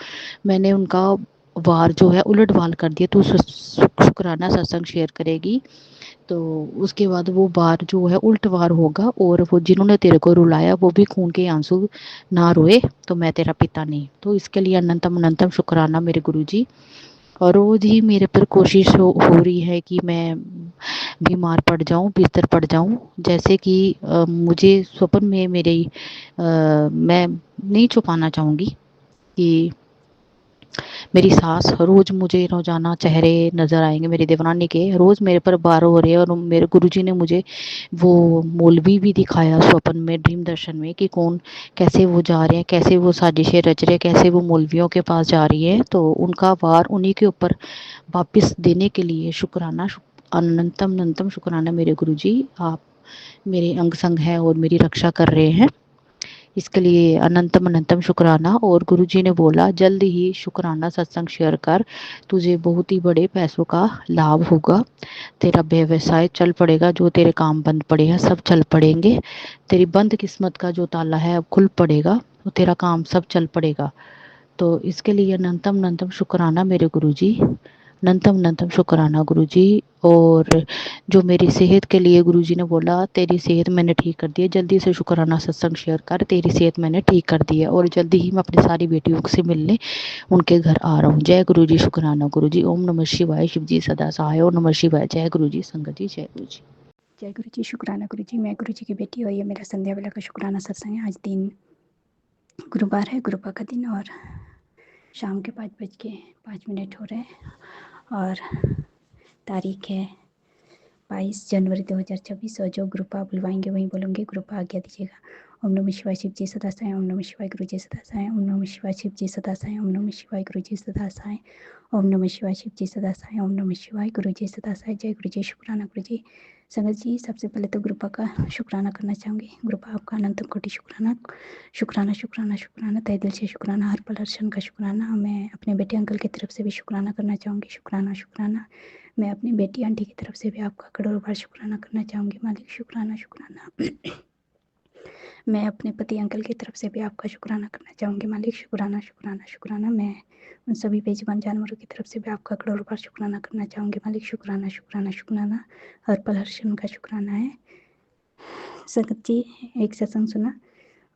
मैंने उनका वार जो है उलट वाल कर दिया, तो शुक्राना सत्संग शेयर करेगी तो उसके बाद वो वार जो है उल्ट वार होगा, और वो जिन्होंने तेरे को रुलाया वो भी खून के आंसू ना रोए, तो मैं तेरा पिता नहीं। तो इसके लिए अनंतम अनंतम शुक्राना मेरे गुरुजी। और रोज़ ही मेरे पर कोशिश हो रही है कि मैं बीमार पड़ जाऊं, बिस्तर पड़ जाऊं। जैसे कि मुझे स्वप्न में मैं नहीं छुपाना चाहूँगी कि मेरी सास रोज़ मुझे रोज़ाना चेहरे नज़र आएंगे मेरी देवरानी के, रोज़ मेरे पर वार हो रहे हैं। और मेरे गुरुजी ने मुझे वो मौलवी भी दिखाया स्वप्न में, ड्रीम दर्शन में, कि कौन कैसे वो जा रहे हैं, कैसे वो साजिशें रच रहे हैं, कैसे वो मौलवियों के पास जा रही है। तो उनका वार उन्हीं के ऊपर वापस देने के लिए शुक्राना, अनंतम अनंतम शुक्राना मेरे गुरुजी, आप मेरे अंग संग हैं और मेरी रक्षा कर रहे हैं, इसके लिए अनंतम अनंतम शुक्राना। और गुरुजी ने बोला जल्द ही शुक्राना सत्संग शेयर कर, तुझे बहुत ही बड़े पैसों का लाभ होगा, तेरा व्यवसाय चल पड़ेगा, जो तेरे काम बंद पड़े हैं सब चल पड़ेंगे, तेरी बंद किस्मत का जो ताला है अब खुल पड़ेगा, तो तेरा काम सब चल पड़ेगा। तो इसके लिए अनंतम अनंतम शुक्राना मेरे गुरुजी, अनंतम अनंतम शुक्राना गुरुजी। और जो मेरी सेहत के लिए गुरुजी ने बोला तेरी सेहत मैंने ठीक कर दी है, जल्दी से शुक्राना सत्संग शेयर कर, तेरी सेहत मैंने ठीक कर दी है। और जल्दी ही मैं अपनी सारी बेटियों से मिलने उनके घर आ रहा हूँ। जय गुरुजी, शुक्राना गुरुजी। ओम नमः शिवाय, शिव जी सदा सहाय। ओम नमः शिवाय। जय गुरुजी, संगत जी जय गुरुजी। जय गुरु जी, शुक्राना गुरु जी। मैं गुरु जी की बेटी और ये मेरा संध्या वेला का शुक्राना सत्संग है। आज दिन गुरुवार है, गुरुवार का दिन, और शाम के 5:05 हो रहे हैं और तारीख है 22 जनवरी 2026। और जो ग्रुप आप बुलवाएंगे वहीं बोलूँगी, ग्रुप आज्ञा दीजिएगा। ओम नमः शिवाय, शिव जी सदा साएं। ओम नमः शिवाय, गुरु जी सदा साएं। ओम नमः शिवाय, शिव जी सदा साएं। ओम नमः शिवाय, गुरु जी सदा साएं। ओम नमः शिवाय, शिव जी सदा साएं। ओम नमः शिवाय, गुरु जी सदा साएं। जय गुरु जी, शुक्राना गुरु जी। संगत जी, सबसे पहले तो ग्रुपा का शुक्राना करना चाहूँगी। ग्रुपा आपका अनंत कोटि शुक्राना, शुक्राना शुक्राना शुक्राना, तहे दिल से शुक्राना, हर पल हर क्षण का शुक्राना। मैं अपने बेटे अंकल की तरफ से भी शुक्राना करना चाहूँगी। शुक्राना शुक्राना। मैं अपनी बेटी आंटी की तरफ से भी आपका करोड़ों बार शुक्राना करना चाहूँगी। मालिक शुक्राना शुक्राना। मैं अपने पति अंकल की तरफ से भी आपका शुक्राना करना चाहूँगी। मालिक शुक्राना शुक्राना शुक्राना। मैं उन सभी बेजुबान जानवरों की तरफ से भी आपका करोड़ों बार शुक्राना करना चाहूँगी। मालिक शुक्राना शुक्राना शुक्राना। हर पल हर क्षण का शुक्राना है। संगत जी, एक सत्संग सुना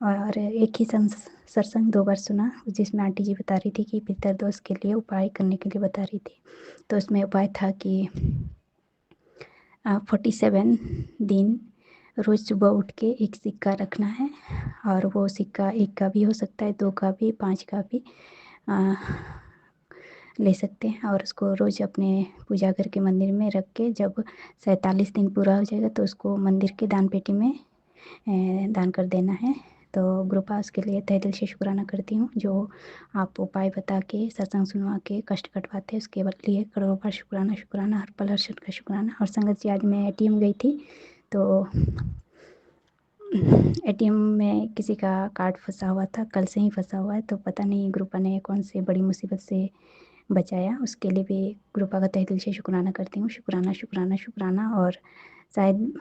और एक ही सत्संग 2 बार सुना, जिसमें आंटी जी बता रही थी कि पितृदोष के लिए उपाय करने के लिए बता रही थी। तो उसमें उपाय था कि 47 दिन रोज़ सुबह उठ के एक सिक्का रखना है, और वो सिक्का 1 का भी हो सकता है, 2 का भी, 5 का भी ले सकते हैं। और उसको रोज़ अपने पूजा घर के मंदिर में रख के जब 47 दिन पूरा हो जाएगा तो उसको मंदिर के दान पेटी में दान कर देना है। तो ग्रुपास के लिए तहे दिल से शुक्राना करती हूँ, जो आप उपाय बता के सत्संग सुनवा के कष्ट कटवाते हैं, उसके लिए करोड़ों बार शुक्राना शुक्राना, हर पल हर क्षण का शुक्राना। और संगत जी, आज मैं ATM गई थी तो एटीएम में किसी का कार्ड फंसा हुआ था, कल से ही फंसा हुआ है, तो पता नहीं ग्रुपा ने कौन से बड़ी मुसीबत से बचाया। उसके लिए भी ग्रुपा का तहे दिल से शुक्राना करती हूँ। शुक्राना शुक्राना शुक्राना। और शायद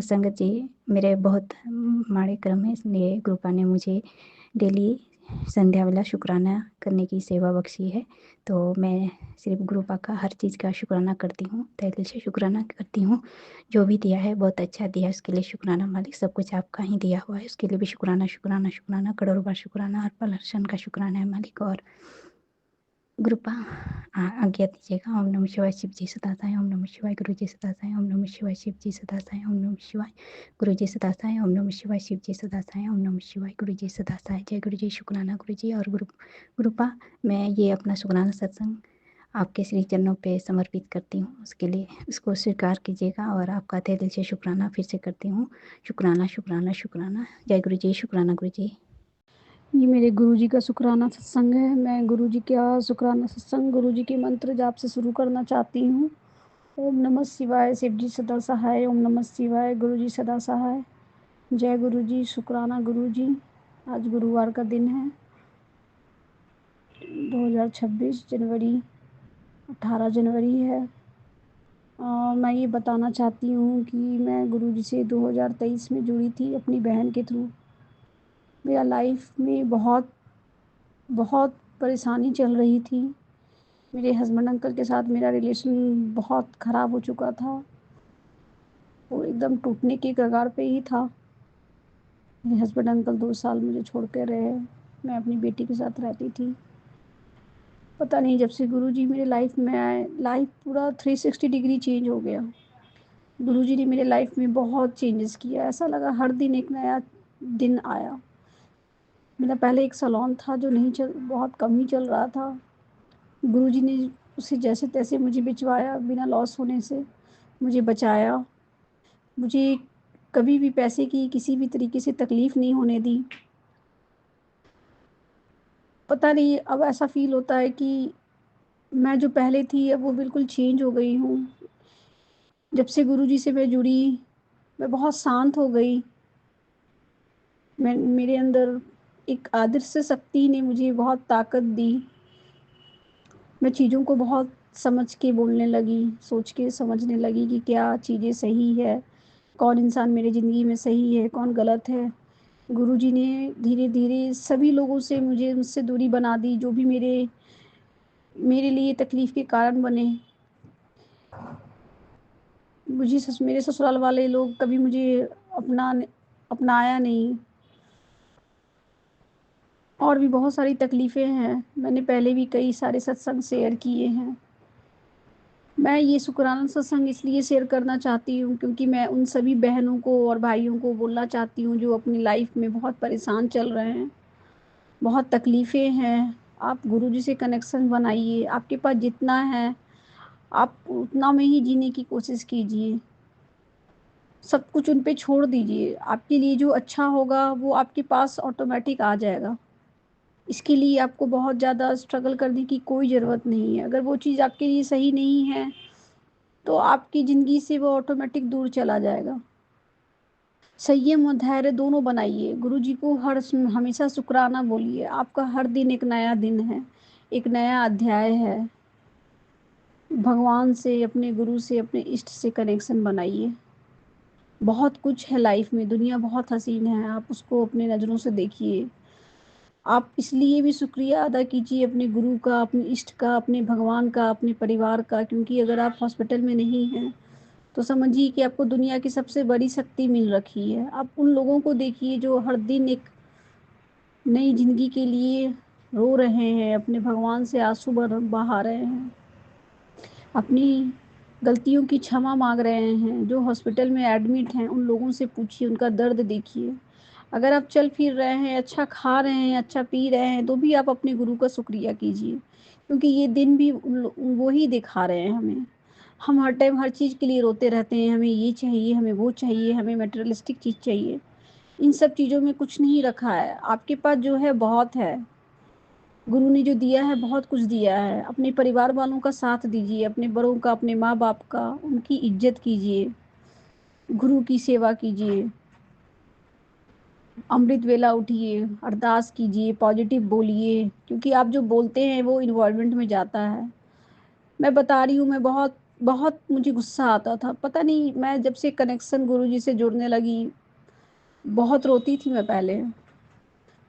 संगत जी मेरे बहुत माड़े कर्म है, इसलिए ग्रुपा ने मुझे डेली संध्या वाला शुक्राना करने की सेवा बख्शी है। तो मैं सिर्फ ग्रुपा का हर चीज़ का शुक्राना करती हूँ, तहे दिल से शुक्राना करती हूँ। जो भी दिया है बहुत अच्छा दिया है, उसके लिए शुक्राना मालिक। सब कुछ आपका ही दिया हुआ है, उसके लिए भी शुक्राना शुक्राना शुक्राना, करोड़ों बार शुक्राना, हर पल हर क्षण का शुक्राना है मालिक। और ग्रुपा आज्ञा दीजिएगा। ओम नमः शिवाय शिव जी सदा साई, ओम नमः शिवाय गुरु जी सदा साई, ओम नमः शिवाय शिव जी सदा साई, ओम नमः शिवाय गुरु जी सदा साई, ओम नमः शिवाय शिव जी सदा साई, ओम नमः शिवाय गुरु जी सदा साई। जय गुरु जी, शुक्राना गुरु जी। और ग्रुपा मैं ये अपना शुक्राना सत्संग आपके श्री चरणों पे समर्पित करती हूँ, उसके लिए उसको स्वीकार कीजिएगा। और आपका तहे दिल से शुक्राना फिर से करती हूँ। शुक्राना शुक्राना शुक्राना। जय गुरु जी, शुक्राना गुरु जी। ये मेरे गुरुजी का शुक्राना सत्संग है। मैं गुरुजी का शुक्राना सत्संग गुरुजी के मंत्र जाप से शुरू करना चाहती हूँ। ओम नमः शिवाय, शिव जी सदा सहाय। ओम नमः शिवाय, गुरुजी सदा सहाय। जय गुरुजी, शुक्राना गुरुजी। आज गुरुवार का दिन है, 2026 जनवरी, 18 जनवरी है। मैं ये बताना चाहती हूँ कि मैं गुरुजी से 2023 में जुड़ी थी अपनी बहन के थ्रू। मेरा लाइफ में बहुत बहुत परेशानी चल रही थी। मेरे हस्बैंड अंकल के साथ मेरा रिलेशन बहुत ख़राब हो चुका था, वो एकदम टूटने के कगार पे ही था। मेरे हस्बैंड अंकल 2 साल मुझे छोड़ के रहे। मैं अपनी बेटी के साथ रहती थी। पता नहीं जब से गुरुजी मेरे लाइफ में आए, लाइफ पूरा 360 डिग्री चेंज हो गया। गुरुजी ने मेरे लाइफ में बहुत चेंजेस किया। ऐसा लगा हर दिन एक नया दिन आया। मेरा पहले एक सैलून था जो नहीं चल, बहुत कम ही चल रहा था। गुरुजी ने उसे जैसे तैसे मुझे बिचवाया, बिना लॉस होने से मुझे बचाया। मुझे कभी भी पैसे की किसी भी तरीके से तकलीफ़ नहीं होने दी। पता नहीं अब ऐसा फ़ील होता है कि मैं जो पहले थी अब वो बिल्कुल चेंज हो गई हूँ। जब से गुरुजी से मैं जुड़ी, मैं बहुत शांत हो गई। मेरे अंदर एक अदृश्य शक्ति ने मुझे बहुत ताकत दी। मैं चीज़ों को बहुत समझ के बोलने लगी, सोच के समझने लगी कि क्या चीज़ें सही है, कौन इंसान मेरी ज़िंदगी में सही है, कौन गलत है। गुरुजी ने धीरे-धीरे सभी लोगों से मुझसे दूरी बना दी, जो भी मेरे मेरे लिए तकलीफ़ के कारण बने। मेरे ससुराल वाले लोग कभी मुझे अपनाया नहीं। और भी बहुत सारी तकलीफ़ें हैं। मैंने पहले भी कई सारे सत्संग शेयर किए हैं। मैं ये शुक्राना सत्संग इसलिए शेयर करना चाहती हूँ क्योंकि मैं उन सभी बहनों को और भाइयों को बोलना चाहती हूँ जो अपनी लाइफ में बहुत परेशान चल रहे हैं, बहुत तकलीफ़ें हैं। आप गुरुजी से कनेक्शन बनाइए। आपके पास जितना है आप उतना में ही जीने की कोशिश कीजिए। सब कुछ उन पे छोड़ दीजिए। आपके लिए जो अच्छा होगा वो आपके पास ऑटोमेटिक आ जाएगा। इसके लिए आपको बहुत ज़्यादा स्ट्रगल करने की कोई ज़रूरत नहीं है। अगर वो चीज़ आपके लिए सही नहीं है तो आपकी ज़िंदगी से वो ऑटोमेटिक दूर चला जाएगा। संयम और धैर्य दोनों बनाइए। गुरुजी को हमेशा शुक्राना बोलिए। आपका हर दिन एक नया दिन है, एक नया अध्याय है। भगवान से, अपने गुरु से, अपने इष्ट से कनेक्शन बनाइए। बहुत कुछ है लाइफ में, दुनिया बहुत हसीन है, आप उसको अपने नज़रों से देखिए। आप इसलिए भी शुक्रिया अदा कीजिए अपने गुरु का, अपने इष्ट का, अपने भगवान का, अपने परिवार का, क्योंकि अगर आप हॉस्पिटल में नहीं हैं तो समझिए कि आपको दुनिया की सबसे बड़ी शक्ति मिल रखी है। आप उन लोगों को देखिए जो हर दिन एक नई ज़िंदगी के लिए रो रहे हैं, अपने भगवान से आंसू बहा रहे हैं, अपनी गलतियों की क्षमा मांग रहे हैं। जो हॉस्पिटल में एडमिट हैं उन लोगों से पूछिए, उनका दर्द देखिए। अगर आप चल फिर रहे हैं, अच्छा खा रहे हैं, अच्छा पी रहे हैं, तो भी आप अपने गुरु का शुक्रिया कीजिए, क्योंकि ये दिन भी वो ही दिखा रहे हैं हमें। हम हर टाइम हर चीज़ के लिए रोते रहते हैं, हमें ये चाहिए, हमें वो चाहिए, हमें मटेरियलिस्टिक चीज़ चाहिए। इन सब चीज़ों में कुछ नहीं रखा है। आपके पास जो है बहुत है। गुरु ने जो दिया है बहुत कुछ दिया है। अपने परिवार वालों का साथ दीजिए, अपने बड़ों का, अपने माँ बाप का, उनकी इज्जत कीजिए, गुरु की सेवा कीजिए। अमृत वेला उठिए, अरदास कीजिए, पॉजिटिव बोलिए, क्योंकि आप जो बोलते हैं वो इन्वायरमेंट में जाता है। मैं बता रही हूँ, मैं बहुत बहुत मुझे गुस्सा आता था, पता नहीं, मैं जब से कनेक्शन गुरुजी से जुड़ने लगी, बहुत रोती थी मैं पहले।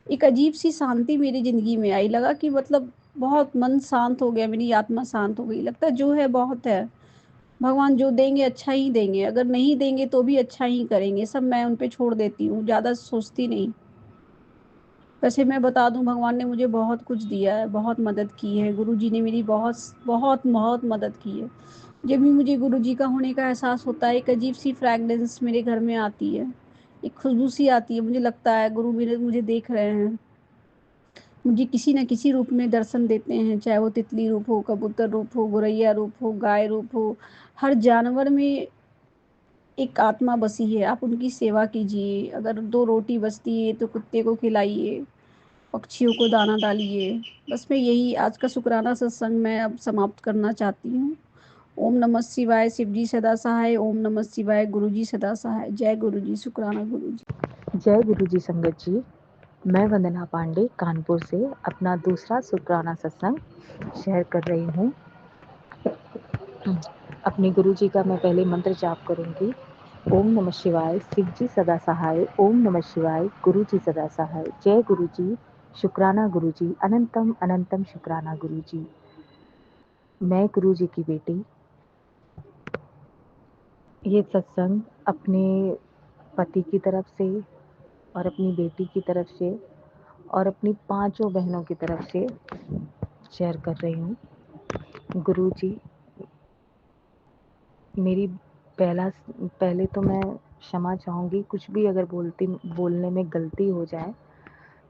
एक अजीब सी शांति मेरी ज़िंदगी में आई, लगा कि मतलब बहुत मन शांत हो गया, मेरी आत्मा शांत हो गई। लगता है जो है बहुत है, भगवान जो देंगे अच्छा ही देंगे, अगर नहीं देंगे तो भी अच्छा ही करेंगे, सब मैं उन पे छोड़ देती हूँ, ज़्यादा सोचती नहीं। वैसे मैं बता दूं, भगवान ने मुझे बहुत कुछ दिया है, बहुत मदद की है, गुरुजी ने मेरी बहुत बहुत बहुत मदद की है। जब भी मुझे गुरुजी का होने का एहसास होता है, एक अजीब सी फ्रैग्रेंस मेरे घर में आती है, एक खुशबू सी आती है, मुझे लगता है गुरु मेरे मुझे देख रहे हैं, मुझे किसी न किसी रूप में दर्शन देते हैं, चाहे वो तितली रूप हो, कबूतर रूप हो, गोरैया रूप हो, गाय रूप हो। हर जानवर में एक आत्मा बसी है, आप उनकी सेवा कीजिए। अगर 2 रोटी बचती है तो कुत्ते को खिलाइए, पक्षियों को दाना डालिए। बस मैं यही आज का शुक्राना सत्संग मैं अब समाप्त करना चाहती हूँ। ओम नमः शिवाय, शिव जी सदा सहाय। ओम नमः शिवाय, गुरु जी सदा सहाय। जय गुरु जी, शुक्राना गुरु जी। जय गुरु जी संगत जी। मैं वंदना पांडे कानपुर से अपना दूसरा शुक्राना सत्संग शेयर कर रही हूँ। अपने गुरु जी का मैं पहले मंत्र जाप करूँगी। ओम नमः शिवाय, शिव जी सदा सहाय। ओम नमः शिवाय, गुरु जी सदा सहाय। जय गुरु जी, शुक्राना गुरु जी, अनंतम अनंतम शुक्राना गुरु जी। मैं गुरु जी की बेटी ये सत्संग अपने पति की तरफ से और अपनी बेटी की तरफ से और अपनी 5 बहनों की तरफ से शेयर कर रही हूँ। गुरु जी, मेरी पहले तो मैं क्षमा चाहूँगी, कुछ भी अगर बोलने में गलती हो जाए,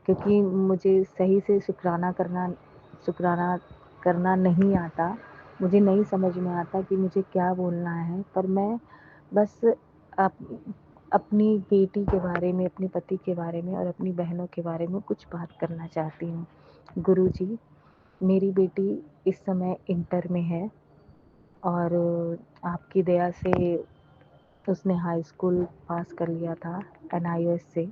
क्योंकि मुझे सही से शुक्राना करना नहीं आता, मुझे नहीं समझ में आता कि मुझे क्या बोलना है। पर मैं बस अपनी बेटी के बारे में, अपने पति के बारे में और अपनी बहनों के बारे में कुछ बात करना चाहती हूँ। गुरुजी, मेरी बेटी इस समय इंटर में है और आपकी दया से उसने हाई स्कूल पास कर लिया था NIOS से,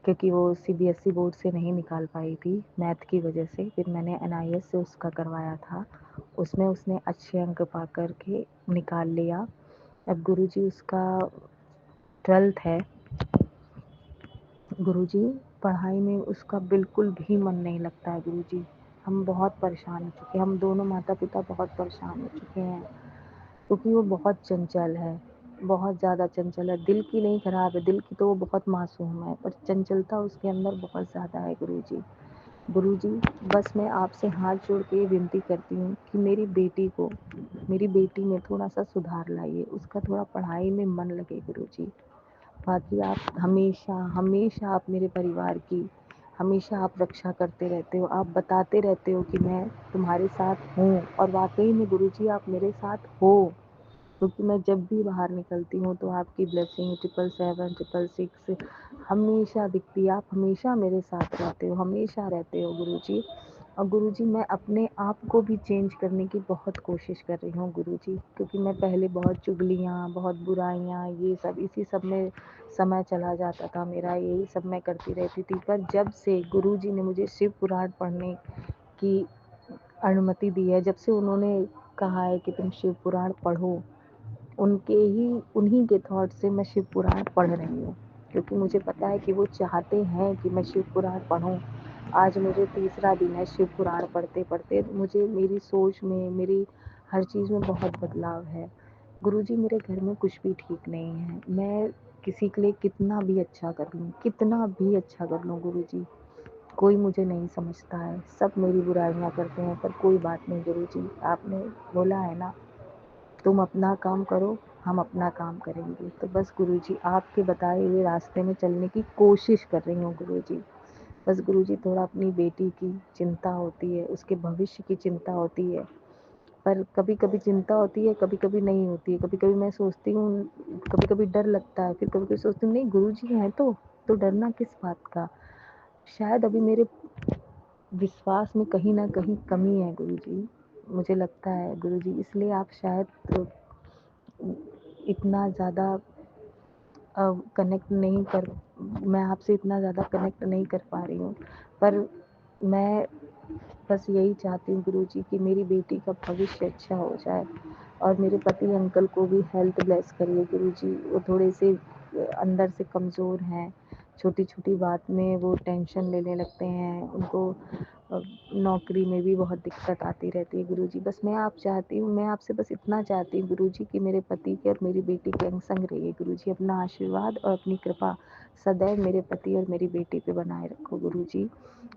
क्योंकि वो CBSE बोर्ड से नहीं निकाल पाई थी मैथ की वजह से। फिर मैंने NIOS से उसका करवाया था, उसमें उसने अच्छे अंक पा कर के निकाल लिया। अब गुरुजी उसका 12th है। गुरुजी, पढ़ाई में उसका बिल्कुल भी मन नहीं लगता है गुरुजी। हम बहुत परेशान हो चुके हैं, हम दोनों माता पिता बहुत परेशान हो चुके हैं, क्योंकि वो बहुत चंचल है, बहुत ज़्यादा चंचल है। दिल की नहीं खराब है, दिल की तो वो बहुत मासूम है, पर चंचलता उसके अंदर बहुत ज़्यादा है गुरुजी। गुरुजी, बस मैं आपसे हाथ जोड़ के विनती करती हूँ कि मेरी बेटी में थोड़ा सा सुधार लाइए, उसका थोड़ा पढ़ाई में मन लगे गुरुजी। बाकी आप हमेशा हमेशा आप मेरे परिवार की हमेशा आप रक्षा करते रहते हो, आप बताते रहते हो कि मैं तुम्हारे साथ हूँ, और वाकई में गुरुजी आप मेरे साथ हो, क्योंकि मैं जब भी बाहर निकलती हूँ तो आपकी ब्लेसिंग 777 666 हमेशा दिखती है। आप हमेशा मेरे साथ रहते हो, हमेशा रहते हो गुरुजी। और गुरुजी, मैं अपने आप को भी चेंज करने की बहुत कोशिश कर रही हूँ गुरुजी, क्योंकि मैं पहले बहुत चुगलियाँ, बहुत बुराइयाँ, ये सब इसी सब में समय चला जाता था मेरा, यही सब मैं करती रहती थी। पर जब से गुरुजी ने मुझे शिव पुराण पढ़ने की अनुमति दी है, जब से उन्होंने कहा है कि तुम शिव पुराण पढ़ो, उन्हीं के थॉट से मैं शिव पुराण पढ़ रही हूँ, क्योंकि मुझे पता है कि वो चाहते हैं कि मैं शिव पुराण पढूं। आज मुझे 3रा दिन है शिव पुराण पढ़ते पढ़ते, मुझे मेरी सोच में, मेरी हर चीज़ में बहुत बदलाव है गुरुजी। मेरे घर में कुछ भी ठीक नहीं है, मैं किसी के लिए कितना भी अच्छा कर लूँ गुरुजी, कोई मुझे नहीं समझता है, सब मेरी बुराइयाँ करते हैं। पर कोई बात नहीं गुरुजी, आपने बोला है ना, तुम अपना काम करो, हम अपना काम करेंगे। तो बस गुरुजी, आपके बताए हुए रास्ते में चलने की कोशिश कर रही हूँ गुरुजी। बस गुरुजी, थोड़ा अपनी बेटी की चिंता होती है, उसके भविष्य की चिंता होती है, पर कभी कभी चिंता होती है, कभी कभी नहीं होती है। कभी कभी मैं सोचती हूँ, कभी कभी डर लगता है, फिर कभी कभी सोचती हूँ नहीं, गुरुजी हैं तो डरना किस बात का। शायद अभी मेरे विश्वास में कहीं ना कहीं कमी है गुरुजी, मुझे लगता है गुरुजी, इसलिए आप शायद इतना ज़्यादा कनेक्ट नहीं कर मैं आपसे इतना ज़्यादा कनेक्ट नहीं कर पा रही हूँ, पर मैं बस यही चाहती हूँ गुरुजी कि मेरी बेटी का भविष्य अच्छा हो जाए और मेरे पति अंकल को भी हेल्थ ब्लेस करिए गुरुजी। वो थोड़े से अंदर से कमज़ोर हैं, छोटी छोटी बात में वो टेंशन लेने लगते हैं, उनको नौकरी में भी बहुत दिक्कत आती रहती है गुरुजी। बस मैं आपसे बस इतना चाहती हूँ गुरुजी कि मेरे पति के और मेरी बेटी के अंग संग रहिए गुरुजी। अपना आशीर्वाद और अपनी कृपा सदैव मेरे पति और मेरी बेटी पे बनाए रखो गुरुजी।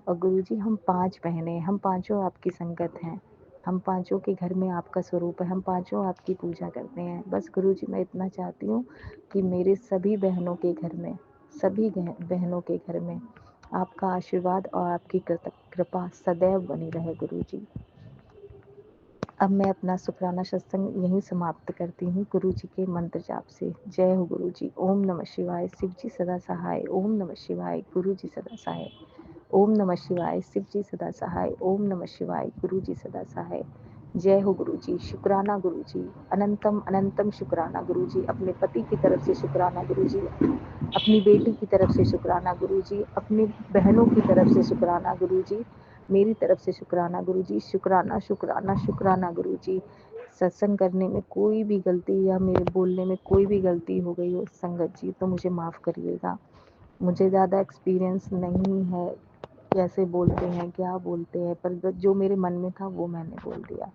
और गुरुजी हम 5 बहनें हैं, हम पाँचों आपकी संगत हैं, हम पाँचों के घर में आपका स्वरूप है, हम पाँचों आपकी पूजा करते हैं। बस गुरुजी मैं इतना चाहती हूँ कि मेरे सभी बहनों के घर में आपका आशीर्वाद और आपकी कृपा सदैव बनी रहे गुरुजी। अब मैं अपना शुक्राना सत्संग यहीं समाप्त करती हूँ गुरुजी के मंत्र जाप से। जय हो गुरुजी। ओम नमः शिवाय, शिव जी सदा सहाय। ओम नमः शिवाय, गुरुजी सदा सहाय। ओम नमः शिवाय, शिव जी सदा सहाय। ओम नमः शिवाय, गुरुजी सदा सहाय। जय हो गुरुजी। शुक्राना गुरुजी, अनंतम अनंतम शुक्राना गुरुजी। अपने पति की तरफ से शुक्राना गुरुजी, अपनी बेटी की तरफ से शुक्राना गुरुजी, अपनी बहनों की तरफ से शुक्राना गुरुजी, मेरी तरफ से शुक्राना गुरुजी। शुक्राना शुक्राना शुक्राना गुरुजी। सत्संग करने में कोई भी गलती या मेरे बोलने में कोई भी गलती हो गई हो संगत जी तो मुझे माफ़ करिएगा। मुझे ज़्यादा एक्सपीरियंस नहीं है कैसे बोलते हैं, क्या बोलते हैं, पर जो मेरे मन में था वो मैंने बोल दिया।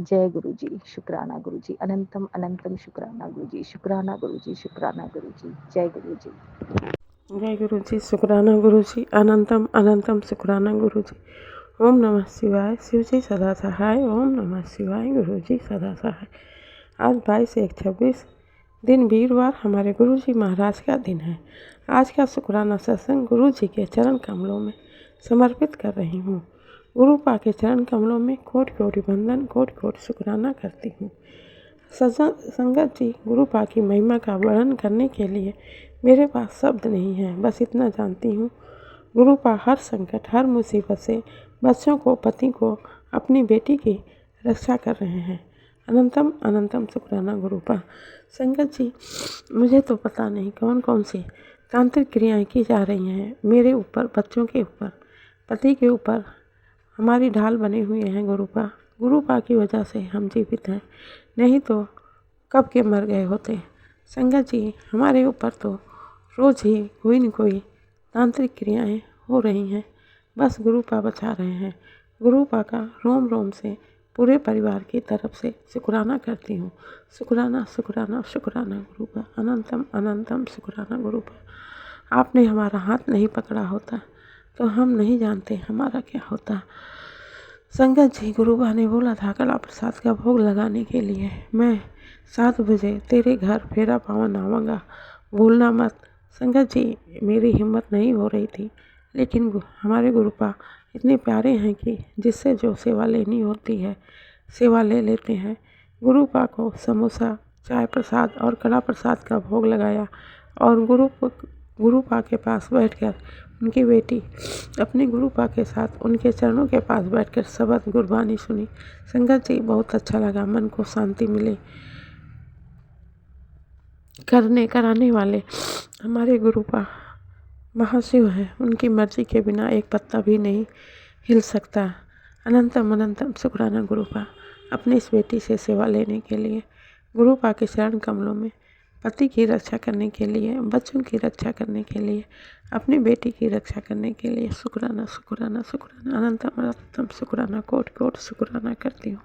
जय गुरुजी। शुक्राना गुरुजी, अनंतम अनंतम शुक्राना गुरुजी। शुक्राना गुरुजी, शुक्राना गुरुजी। जय गुरुजी। जय गुरुजी। शुक्राना गुरुजी, अनंतम अनंतम शुक्राना गुरुजी। ओम नमः शिवाय, शिव जी सदा सहाय। ओम नमः शिवाय, गुरुजी सदा सहाय। आज 22/1/26 दिन वीरवार हमारे गुरुजी महाराज का दिन है। आज का शुक्राना सत्संग गुरुजी के चरण कमलों में समर्पित कर रही हूँ। गुरु पा के चरण कमलों में कोटि कोटि वंदन, कोटि कोटि शुक्राना करती हूँ। संगत जी, गुरु पा की महिमा का वर्णन करने के लिए मेरे पास शब्द नहीं है। बस इतना जानती हूँ, गुरु पा हर संकट, हर मुसीबत से बच्चों को, पति को, अपनी बेटी की रक्षा कर रहे हैं। अनंतम अनंतम शुक्राना गुरु पा। संगत जी, मुझे तो पता नहीं कौन कौन सी तांत्रिक क्रियाएं की जा रही हैं मेरे ऊपर, बच्चों के ऊपर, पति के ऊपर। हमारी ढाल बने हुए हैं गुरु पा की वजह से हम जीवित हैं, नहीं तो कब के मर गए होते। संगत जी, हमारे ऊपर तो रोज़ ही कोई न कोई तांत्रिक क्रियाएं हो रही हैं। बस गुरु पा बचा रहे हैं। गुरु पा का रोम रोम से पूरे परिवार की तरफ से शुक्राना करती हूँ। शुक्राना शुक्राना शुक्राना गुरु पा, अनंतम अनंतम शुक्राना गुरु पा। आपने हमारा हाथ नहीं पकड़ा होता तो हम नहीं जानते हमारा क्या होता। संगत जी, गुरु पा ने बोला था कला प्रसाद का भोग लगाने के लिए मैं 7 बजे तेरे घर फेरा पावन आऊँगा, भूलना मत। संगत जी, मेरी हिम्मत नहीं हो रही थी, लेकिन हमारे गुरु पा इतने प्यारे हैं कि जिससे जो सेवा लेनी होती है सेवा ले लेते हैं। गुरु पा को समोसा, चाय प्रसाद और कला प्रसाद का भोग लगाया और गुरु पा के पास बैठकर उनकी बेटी अपने गुरु पा के साथ उनके चरणों के पास बैठकर शबद गुरबानी सुनी। संगत जी, बहुत अच्छा लगा, मन को शांति मिली। कराने वाले हमारे गुरु पा महाशिव हैं, उनकी मर्जी के बिना एक पत्ता भी नहीं हिल सकता। अनंतम अनंतम शुक्राना गुरु पा अपनी इस बेटी से सेवा लेने के लिए, गुरु पा के चरण कमलों में पति की रक्षा करने के लिए, बच्चों की रक्षा करने के लिए, अपनी बेटी की रक्षा करने के लिए शुक्राना शुक्राना शुक्राना, अनंतम अनंतम शुक्राना, कोटि कोटि शुक्राना करती हूँ।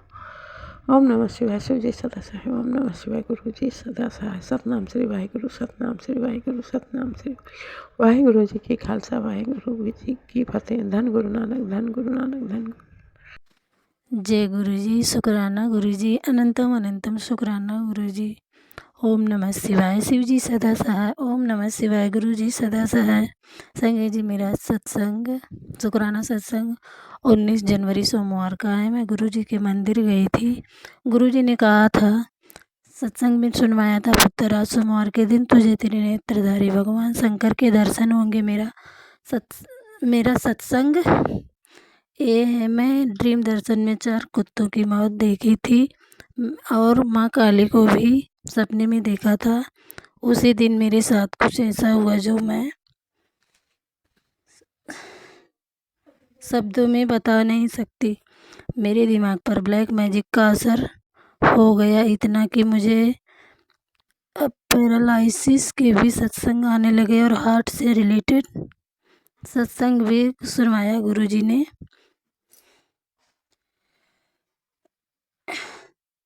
ओम नमः शिवाय, शिव जी सदा सहाय। ओम नमः शिवाय, गुरु जी सदा सहाय। सतनाम श्री वाहिगुरु, सतनाम श्री वाहिगुरु, सतनाम श्री वाहिगुरु जी की खालसा, वाहिगुरु जी की फतेह। धन गुरु नानक, धन गुरु नानक, धन गुरु। जय गुरु जी। शुक्राना गुरु जी, अनंतम अनंतम शुक्राना गुरु जी। ओम नमः शिवाय, शिव जी सदा सहाय। ओम नमः शिवाय, गुरु जी सदा सहाय। संगत जी, मेरा सत्संग, शुक्राना सत्संग 19 जनवरी सोमवार का है। मैं गुरु जी के मंदिर गई थी। गुरु जी ने कहा था, सत्संग में सुनवाया था, पुत्र आज सोमवार के दिन तुझे तेरे नेत्रधारी भगवान शंकर के दर्शन होंगे। मेरा सत्संग ये है, मैं ड्रीम दर्शन में 4 कुत्तों की मौत देखी थी और माँ काली को भी सपने में देखा था। उसी दिन मेरे साथ कुछ ऐसा हुआ जो मैं शब्दों में बता नहीं सकती। मेरे दिमाग पर ब्लैक मैजिक का असर हो गया, इतना कि मुझे अब पैरालिसिस के भी सत्संग आने लगे और हार्ट से रिलेटेड सत्संग भी सुनवाया गुरुजी ने।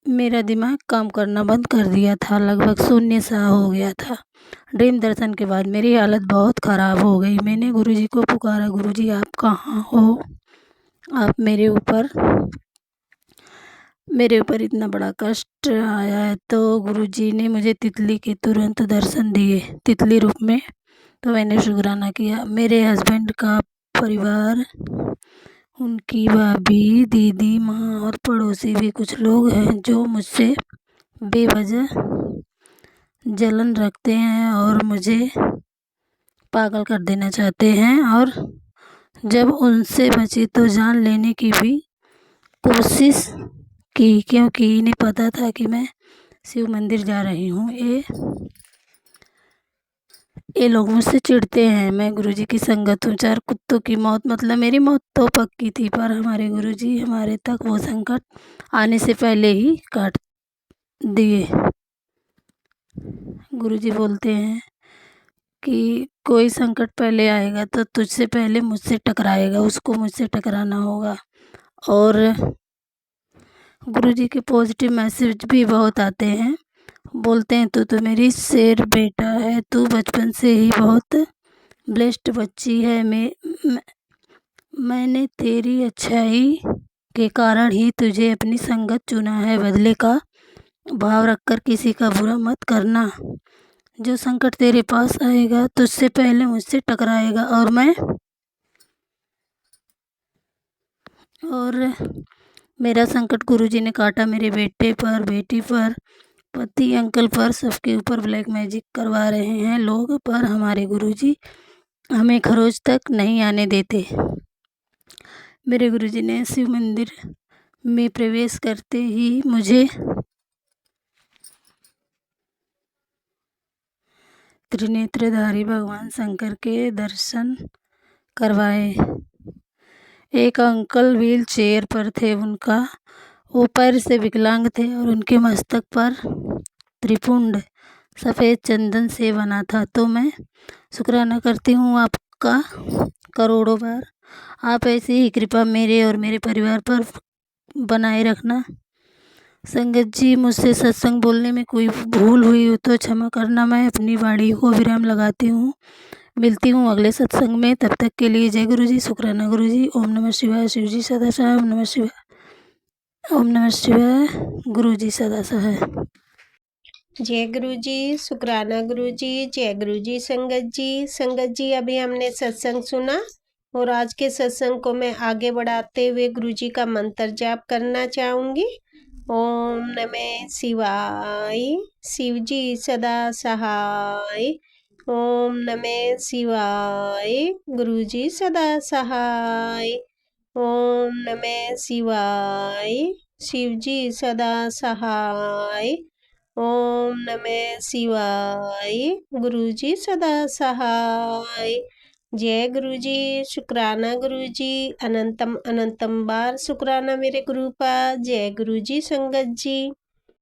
मेरा दिमाग काम करना बंद कर दिया था, लगभग शून्य सा हो गया था। ड्रीम दर्शन के बाद मेरी हालत बहुत ख़राब हो गई। मैंने गुरुजी को पुकारा, गुरुजी आप कहाँ हो? आप मेरे ऊपर इतना बड़ा कष्ट आया है। तो गुरुजी ने मुझे तितली के तुरंत दर्शन दिए, तितली रूप में। तो मैंने शुक्राना किया। मेरे हस्बैंड का परिवार, उनकी भाभी, दीदी, माँ और पड़ोसी भी कुछ लोग हैं जो मुझसे बेवजह जलन रखते हैं और मुझे पागल कर देना चाहते हैं, और जब उनसे बची तो जान लेने की भी कोशिश की, क्योंकि इन्हें पता था कि मैं शिव मंदिर जा रही हूँ। ये लोग मुझसे चिढ़ते हैं। मैं गुरुजी की संगत हूँ। 4 कुत्तों की मौत, मतलब मेरी मौत तो पक्की थी, पर हमारे गुरुजी हमारे तक वो संकट आने से पहले ही काट दिए। गुरुजी बोलते हैं कि कोई संकट पहले आएगा तो तुझसे पहले मुझसे टकराएगा, उसको मुझसे टकराना होगा। और गुरुजी के पॉजिटिव मैसेज भी बहुत आते हैं। बोलते हैं तू तो मेरी शेर बेटा है, तू बचपन से ही बहुत ब्लेस्ड बच्ची है। मैंने तेरी अच्छाई के कारण ही तुझे अपनी संगत चुना है। बदले का भाव रखकर किसी का बुरा मत करना। जो संकट तेरे पास आएगा तुझसे पहले मुझसे टकराएगा, और मेरा संकट गुरुजी ने काटा। मेरे बेटे पर, बेटी पर, पति, अंकल पर, सबके ऊपर ब्लैक मैजिक करवा रहे हैं लोग, पर हमारे गुरुजी हमें खरोच तक नहीं आने देते। मेरे गुरुजी ने शिव मंदिर में प्रवेश करते ही मुझे त्रिनेत्रधारी भगवान शंकर के दर्शन करवाए। एक अंकल व्हील चेयर पर थे, वो पैर से विकलांग थे और उनके मस्तक पर त्रिपुंड सफ़ेद चंदन से बना था। तो मैं शुक्राना करती हूँ आपका करोड़ों बार। आप ऐसी ही कृपा मेरे और मेरे परिवार पर बनाए रखना। संगत जी, मुझसे सत्संग बोलने में कोई भूल हुई हो तो क्षमा करना। मैं अपनी वाणी को विराम लगाती हूँ। मिलती हूँ अगले सत्संग में। तब तक के लिए जय गुरुजी, शुक्राना गुरुजी। ओम नमः शिवाय। शिवजी सदा सहाय। ओम नमः शिवाय। ओम नमः शिवाय। गुरुजी सदा सहाय। जय गुरुजी, शुक्राना गुरुजी। जय गुरुजी। संगत जी अभी हमने सत्संग सुना और आज के सत्संग को मैं आगे बढ़ाते हुए गुरुजी का मंत्र जाप करना चाहूँगी। ओम नमः शिवाय। शिवजी सदा सहाय। ओम नमः शिवाय। गुरुजी सदा सहाय। ओम नमः शिवाय। शिवजी सदा सहाय। ओम नमः शिवाय। गुरुजी सदा सहाय। जय गुरुजी, शुक्राना गुरुजी। अनंतम अनंतम बार शुक्राना मेरे गुरु का। जय गुरुजी संगत जी।